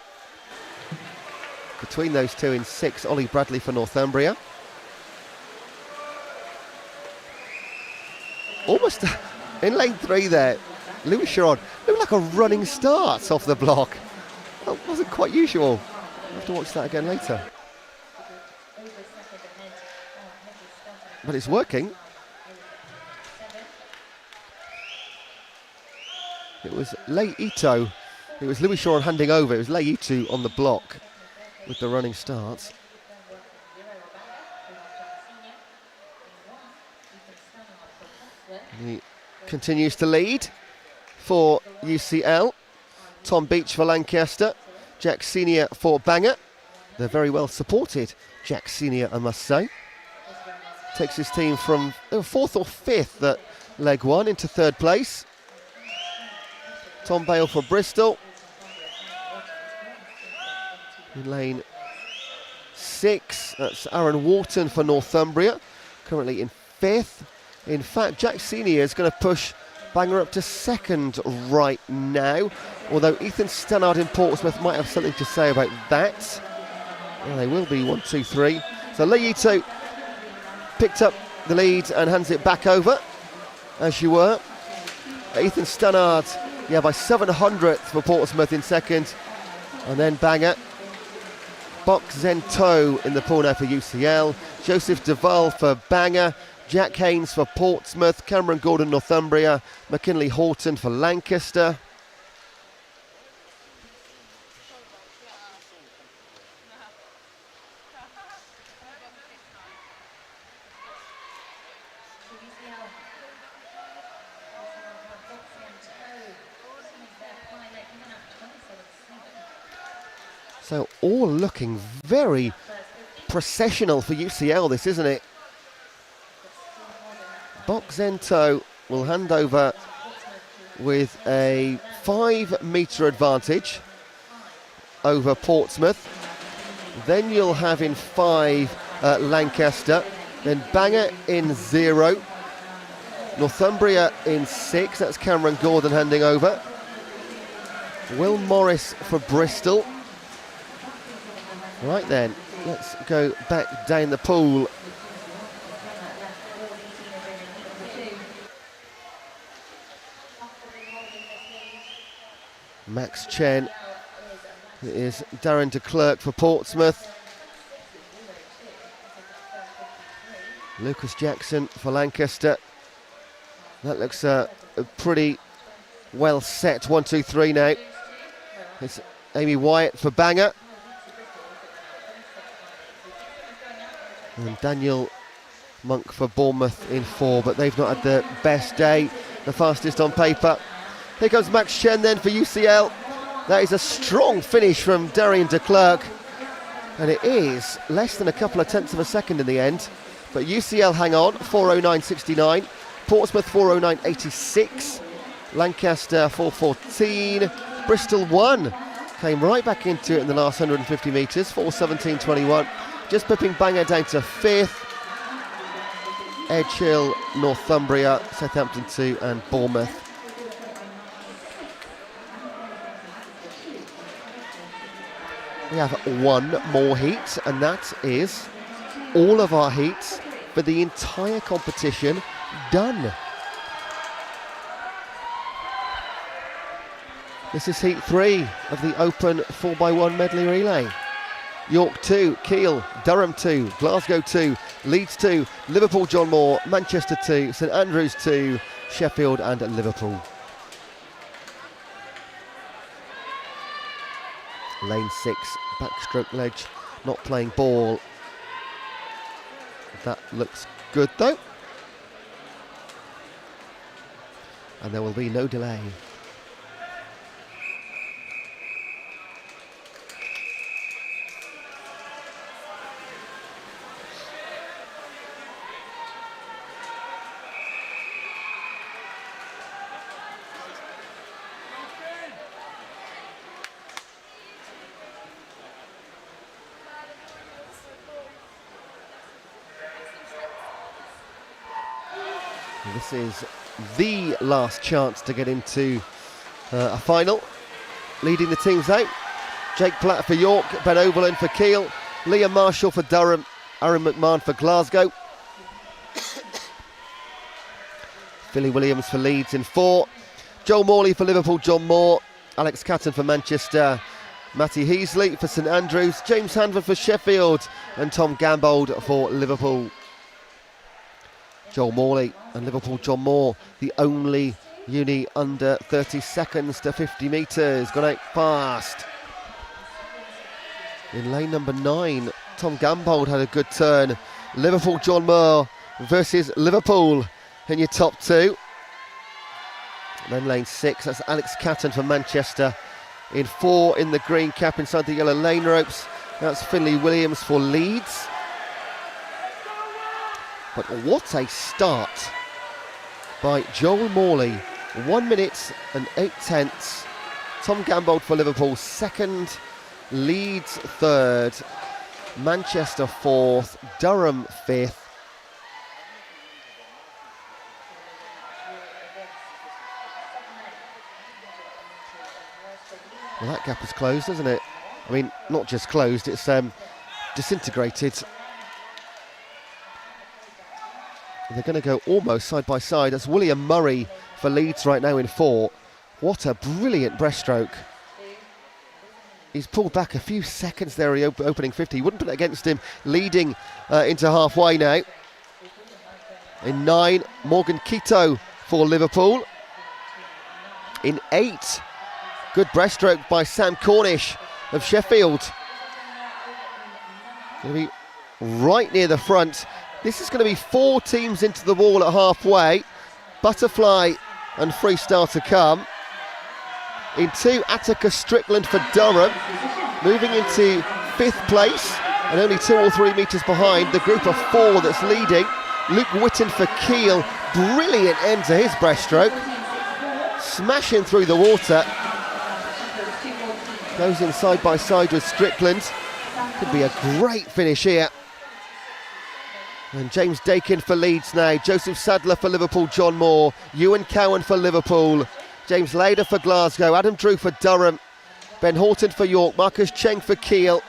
Between those two in 6, Ollie Bradley for Northumbria. Almost in lane 3 there, Louis Chiron looked like a running start off the block. That wasn't quite usual. I'll have to watch that again later. But it's working. It was Lei Ito. It was Louis Chiron handing over. It was Lei Ito on the block with the running starts. He continues to lead for UCL. Tom Beach for Lancaster, Jack Senior for Bangor. They're very well supported, Jack Senior, I must say. Takes his team from 4th or 5th at leg 1 into 3rd place. Tom Bale for Bristol. In lane 6, that's Aaron Wharton for Northumbria, currently in 5th. In fact, Jack Senior is going to push Bangor up to 2nd right now, although Ethan Stannard in Portsmouth might have something to say about that. Well, they will be 1, 2, 3. So Leito picked up the lead and hands it back over, as you were. Ethan Stannard, by 700th for Portsmouth in 2nd, and then Bangor. BUCS Zento in the pool now for UCL. Joseph Duval for Bangor. Jack Haynes for Portsmouth. Cameron Gordon, Northumbria. McKinley Horton for Lancaster. So all looking very processional for UCL, this, isn't it? BUCS Zento will hand over with a 5-metre advantage over Portsmouth. Then you'll have in 5 Lancaster. Then Bangor in 0. Northumbria in 6. That's Cameron Gordon handing over. Will Morris for Bristol. Right then, let's go back down the pool. Max Chen. It is Darren de Klerk for Portsmouth. Lucas Jackson for Lancaster. That looks a pretty well set 1, 2, 3 now. It's Amy Wyatt for Bangor. And Daniel Monk for Bournemouth in 4, but they've not had the best day, the fastest on paper. Here comes Max Chen then for UCL. That is a strong finish from Darian de Klerk, and it is less than a couple of tenths of a second in the end. But UCL hang on, 4:09.69. Portsmouth 4:09.86. Lancaster 4:14. Bristol 1 came right back into it in the last 150 metres, 4:17.21. Just pipping Bangor down to 5th. Edgehill, Northumbria, Southampton 2 and Bournemouth. We have one more heat, and that is all of our heats for the entire competition done. This is heat 3 of the Open 4x1 medley relay. York 2, Kiel, Durham 2, Glasgow 2, Leeds 2, Liverpool John Moore, Manchester 2, St Andrews 2, Sheffield and Liverpool. Lane 6, backstroke ledge, not playing ball. That looks good though. And there will be no delay. This is the last chance to get into a final. Leading the teams out, Jake Platt for York, Ben Overland for Kiel, Liam Marshall for Durham, Aaron McMahon for Glasgow. Philly Williams for Leeds in 4, Joel Morley for Liverpool John Moore, Alex Catton for Manchester, Matty Heasley for St Andrews, James Hanford for Sheffield and Tom Gambold for Liverpool. Joel Morley and Liverpool John Moore, the only uni under 30 seconds to 50 metres, gone out fast. In lane number 9, Tom Gambold had a good turn. Liverpool John Moore versus Liverpool in your top 2. And then lane 6, that's Alex Catton for Manchester in 4 in the green cap inside the yellow lane ropes. That's Finley Williams for Leeds. But what a start by Joel Morley. 1 minute and 8/10. Tom Gambold for Liverpool second, Leeds third, Manchester fourth, Durham fifth. Well, that gap is closed, isn't it? I mean, not just closed, it's disintegrated. They're going to go almost side by side. That's William Murray for Leeds right now in 4. What a brilliant breaststroke. He's pulled back a few seconds there in the opening 50. He wouldn't put it against him, leading into halfway now. In 9, Morgan Quito for Liverpool. In 8, good breaststroke by Sam Cornish of Sheffield. Going to be right near the front. This is going to be 4 teams into the wall at halfway. Butterfly and freestyle to come. In 2, Attica Strickland for Durham, moving into 5th place and only 2 or 3 metres behind the group of 4 that's leading. Luke Whitten for Kiel, brilliant end to his breaststroke, smashing through the water. Goes in side by side with Strickland. Could be a great finish here. And James Dakin for Leeds now, Joseph Sadler for Liverpool, John Moore, Ewan Cowan for Liverpool, James Lader for Glasgow, Adam Drew for Durham, Ben Horton for York, Marcus Cheng for Kiel,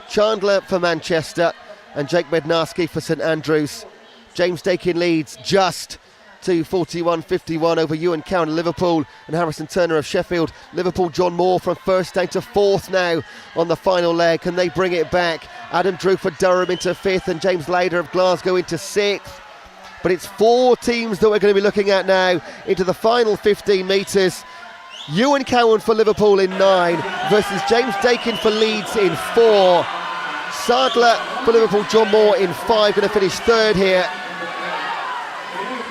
Chandler for Manchester, and Jake Bednarski for St Andrews. James Dakin leads just to 41.51 over Ewan Cowan, Liverpool, and Harrison Turner of Sheffield. Liverpool, John Moore from first down to 4th now on the final leg. Can they bring it back? Adam Drew for Durham into 5th and James Lader of Glasgow into 6th. But it's 4 teams that we're going to be looking at now into the final 15 metres. Ewan Cowan for Liverpool in 9 versus James Dakin for Leeds in 4. Sadler for Liverpool, John Moore in 5, going to finish 3rd here.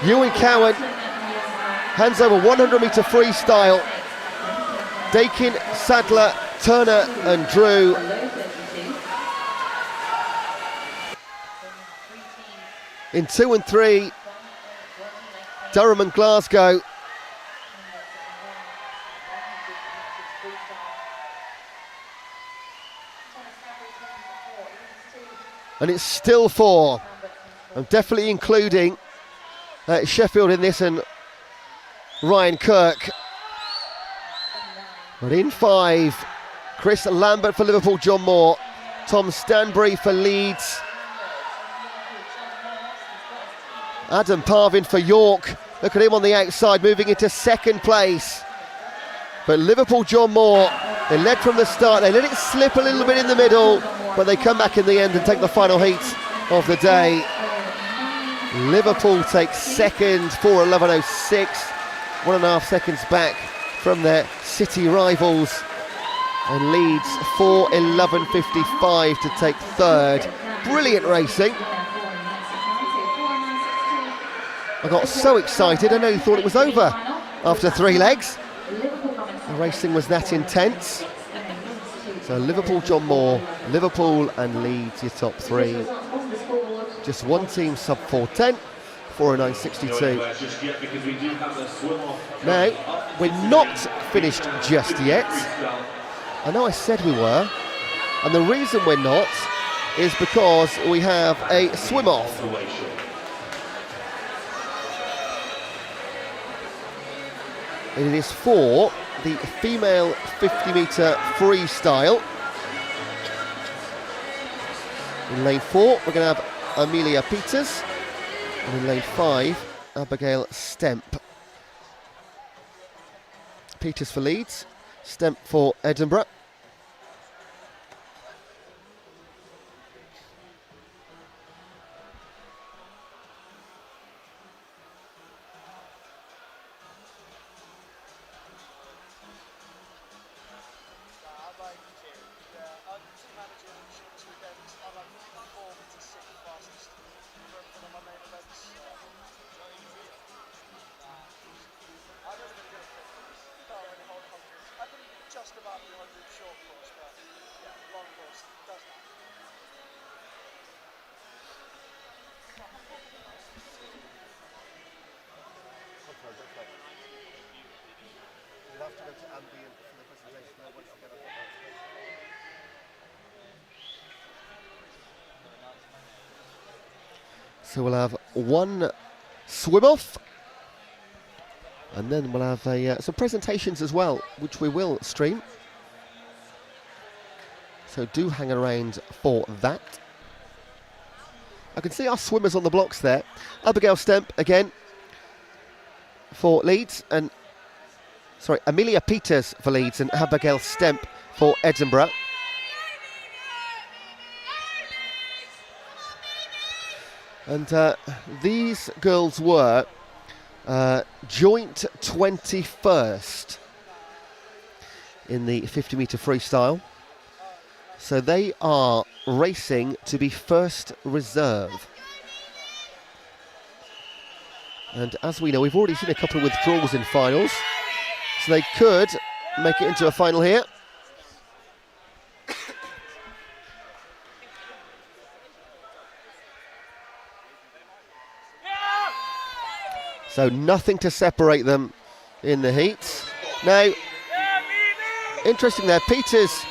Ewan Cowan hands over 100-metre freestyle. Dakin, Sadler, Turner and Drew. In 2 and 3, Durham and Glasgow. And it's still 4. I'm definitely including Sheffield in this and Ryan Kirk. But in 5, Chris Lambert for Liverpool, John Moore, Tom Stanbury for Leeds, Adam Parvin for York. Look at him on the outside, moving into 2nd place. But Liverpool, John Moore, they led from the start. They let it slip a little bit in the middle, but they come back in the end and take the final heat of the day. Liverpool takes 2nd, 4:11.06, 1.5 seconds back from their City rivals. And Leeds 4:11.55 to take 3rd. Brilliant racing. I got so excited, I nearly thought it was over after 3 legs. The racing was that intense. So Liverpool, John Moore, Liverpool and Leeds, your top 3. Just one team sub 4:10, 4:09.62. Now, we're not finished just yet. I know I said we were, and the reason we're not is because we have a swim-off. It is for the female 50-metre freestyle. In lane 4, we're going to have Amelia Peters, and in lane 5, Abigail Stemp. Peters for Leeds, Stemp for Edinburgh. Just about the 100 short course, but yeah, the long course does that. You'll have to go to ambient for the presentation once you get up. So we'll have one swim off, and then we'll have some presentations as well, which we will stream. So do hang around for that. I can see our swimmers on the blocks there. Abigail Stemp again for Leeds, and sorry, Amelia Peters for Leeds and Abigail Stemp for Edinburgh. And these girls were joint 21st in the 50-metre freestyle. So they are racing to be first reserve. And as we know, we've already seen a couple of withdrawals in finals. So they could make it into a final here. So nothing to separate them in the heats. Now, interesting there, Peters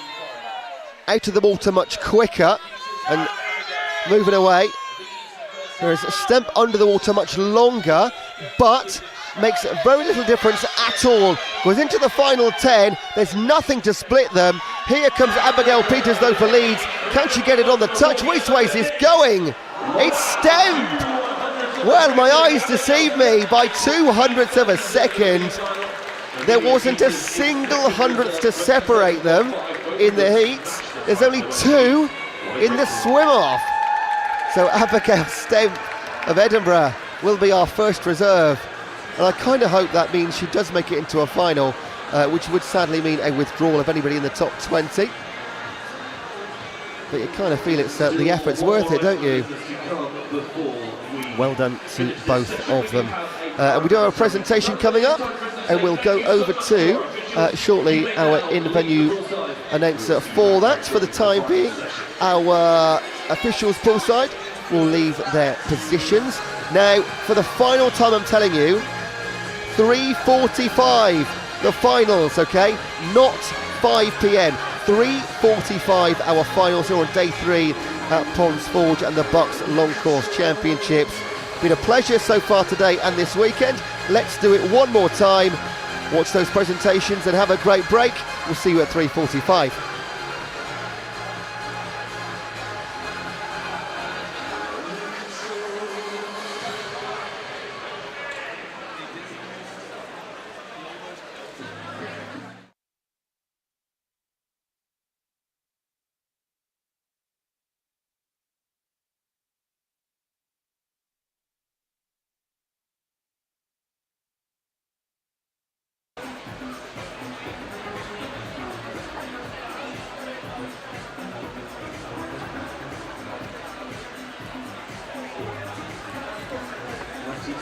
out of the water much quicker and moving away. There is a Stemp under the water much longer, but makes very little difference at all. Goes into the final 10, there's nothing to split them. Here comes Abigail Peters though for Leeds. Can she get it on the touch? Wasteways is going. It's Stemp. Well, my eyes deceive me by 200ths of a second. There wasn't a single hundredth to separate them in the heats. There's only 2 in the swim-off. So Abigail Stemp of Edinburgh will be our first reserve. And I kind of hope that means she does make it into a final, which would sadly mean a withdrawal of anybody in the top 20. But you kind of feel it's the effort's worth it, don't you? Well done to both of them. And we do have a presentation coming up, and we'll go over to shortly our in-venue announcer for that. For the time being, our officials poolside will leave their positions. Now, for the final time, I'm telling you, 3:45, the finals, okay? Not 5 p.m. 3:45, our finals here on day 3 at Ponds Forge and the BUCS Long Course Championships. Been a pleasure so far today and this weekend. Let's do it one more time. Watch those presentations and have a great break. We'll see you at 3:45.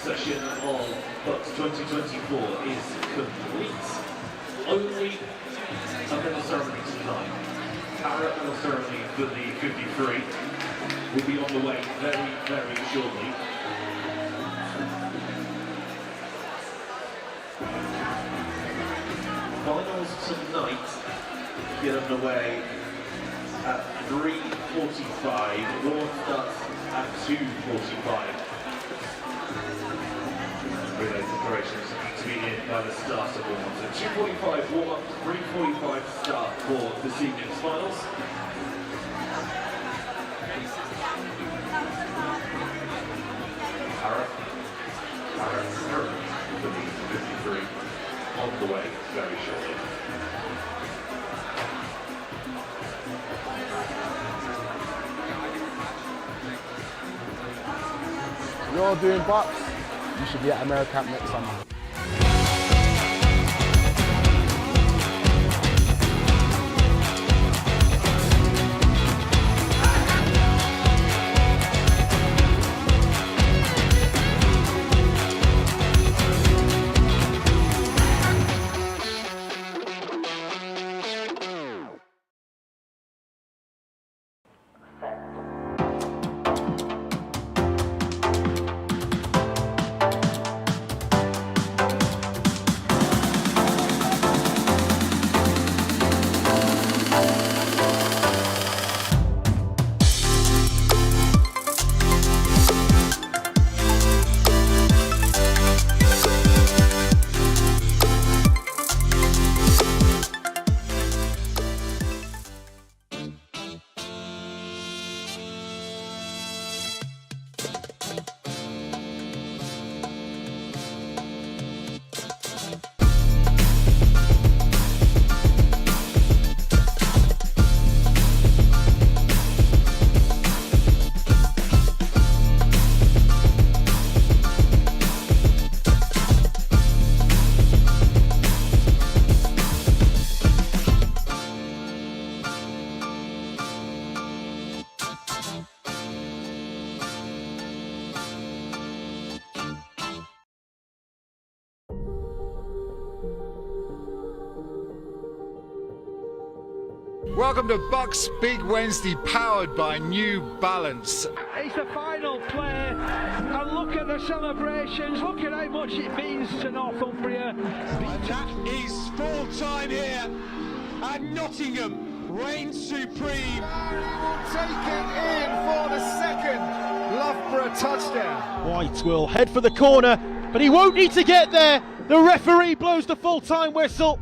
Session of BUCS 2024 is complete. Only a medal ceremony tonight. Para medal ceremony for the 53 will be on the way very, very shortly. Finals tonight get underway at 3:45. Warm starts at 2:45. Relay preparations to be in by the start of warm-up. So 2:45 warm-up, 3:45 start for this evening's finals. Para for the 53 on the way very shortly. You're doing BUCS, you should be at AmeriCamp next summer. Welcome to BUCS Big Wednesday, powered by New Balance. It's the final play, and look at the celebrations, look at how much it means to Northumbria. And that is full time here, and Nottingham reigns supreme. Barry will take it in for the second Loughborough touchdown. White will head for the corner, but he won't need to get there. The referee blows the full-time whistle.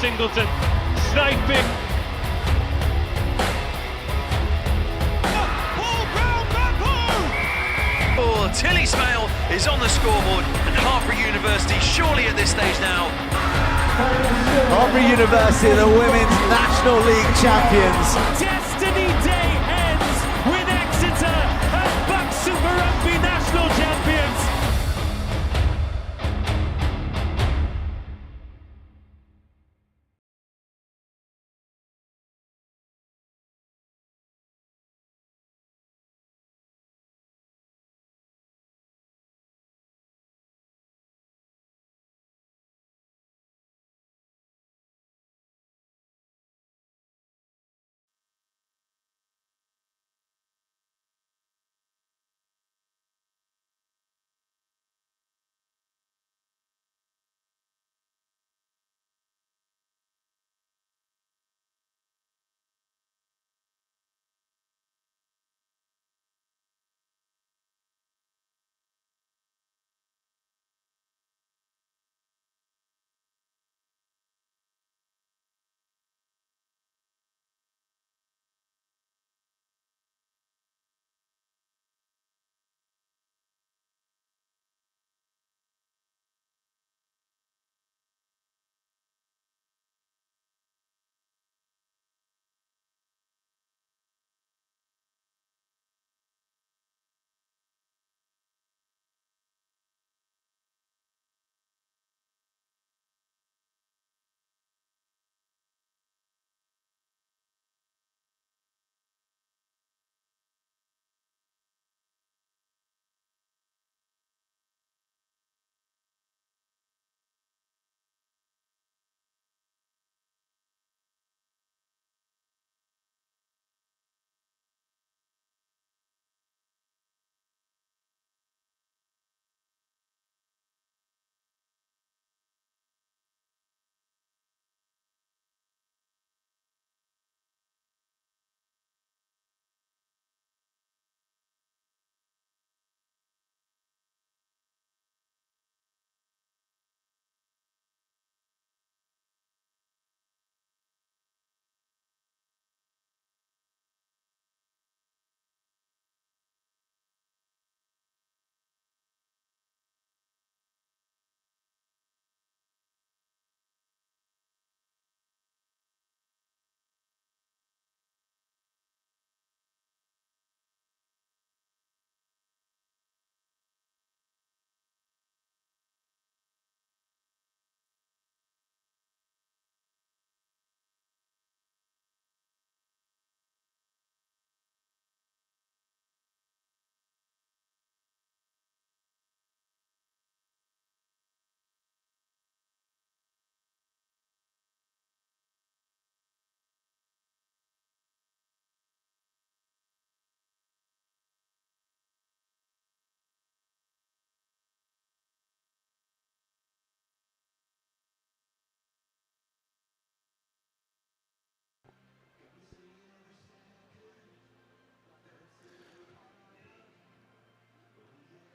Singleton sniping. Oh, Tilly Smale is on the scoreboard, and Hartpury University surely at this stage now. Hartpury University, the Women's National League champions. Destiny Day ends with Exeter as BUCS Super Rugby national champions.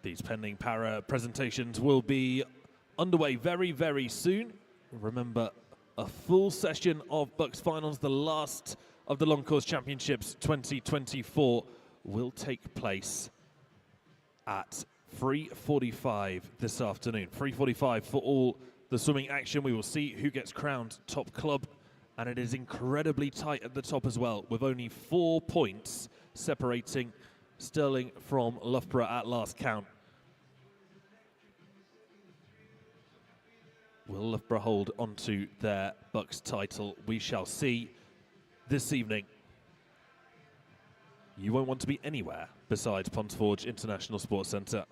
These pending para presentations will be underway very, very soon. Remember, a full session of BUCS finals, the last of the Long Course Championships 2024, will take place at 3:45 this afternoon. 3:45 for all the swimming action. We will see who gets crowned top club, and it is incredibly tight at the top as well, with only 4 points separating Stirling from Loughborough at last count. Will Loughborough hold onto their BUCS title? We shall see. this evening, you won't want to be anywhere besides Ponteforge International Sports Centre.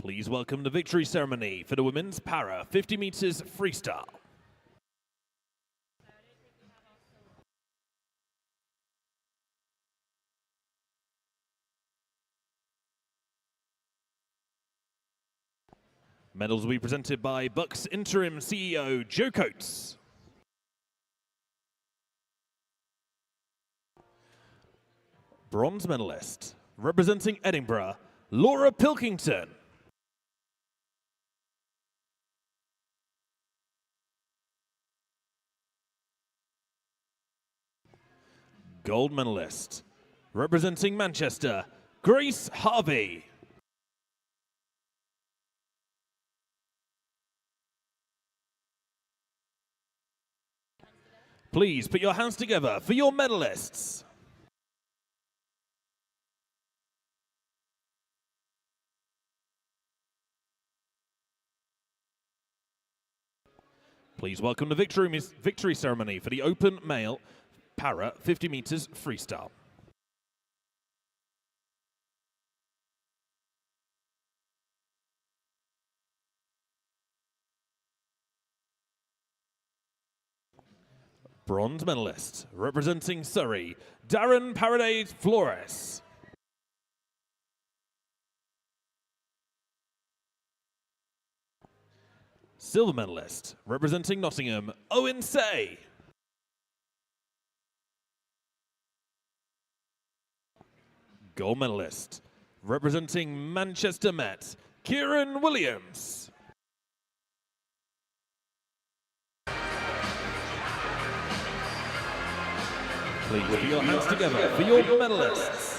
Please welcome the victory ceremony for the women's para 50 meters freestyle. Medals will be presented by BUCS interim CEO Joe Coates. Bronze medalist, representing Edinburgh, Laura Pilkington. Gold medalist, representing Manchester, Grace Harvey. Please put your hands together for your medalists. Please welcome the victory ceremony for the open male para 50 meters freestyle. Bronze medalist, representing Surrey, Darren Paradise Flores. Silver medalist, representing Nottingham, Owen Say. Gold medalist, representing Manchester Met, Kieran Williams. Please put your hands together for your medalists.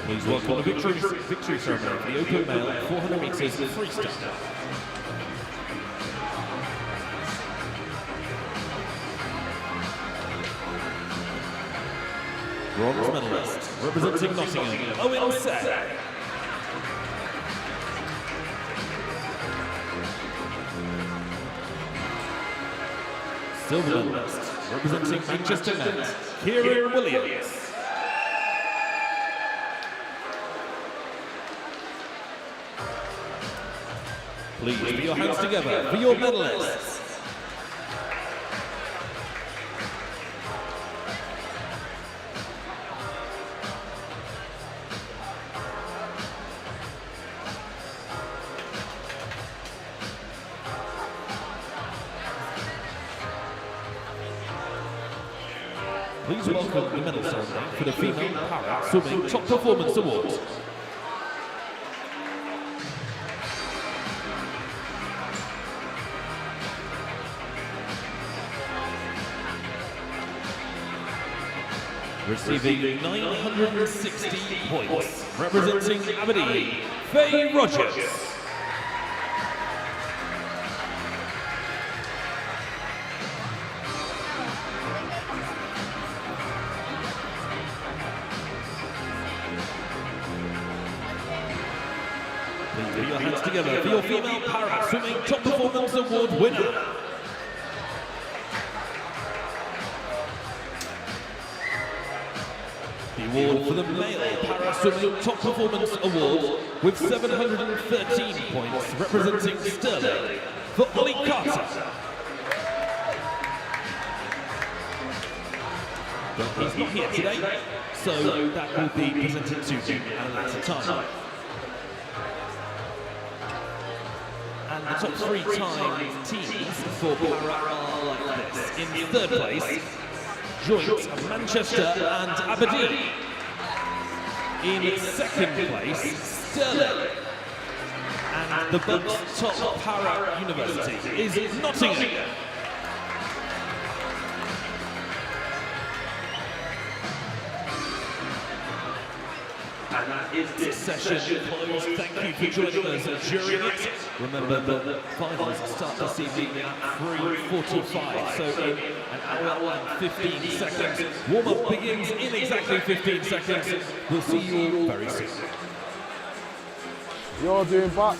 Please welcome the victory ceremony for the open male 400 meters freestyle. Bronze medalist, representing Nottingham, Owen Say. Silver medalist, representing Manchester Met, Kieran Williams. Please put your hands together for your medalists. Please welcome the medal ceremony for the Female Para Swimming Top Performance Award. Receiving 960 points, representing Aberdeen, Faye Rogers. Please put your hands together for your Female Para Swimming Top Performance Award winner. The award for the Male Para Swimming Top Performance Award with 713 points, representing Stirling, for Ollie Carter. But he's not here today, so that will be presented to him at a later time. And the top 3 time teams for Para are like this. In third place, joint of Manchester and Aberdeen. In second place, Stirling. And the BUCS top Para University is Nottingham. And that is this session closed. Thank you for joining us during it. Remember, the finals start this evening at 3:45, so in an hour and 15 seconds. Warm-up begins in exactly 15 seconds. We'll see you all very soon. You're doing BUCS.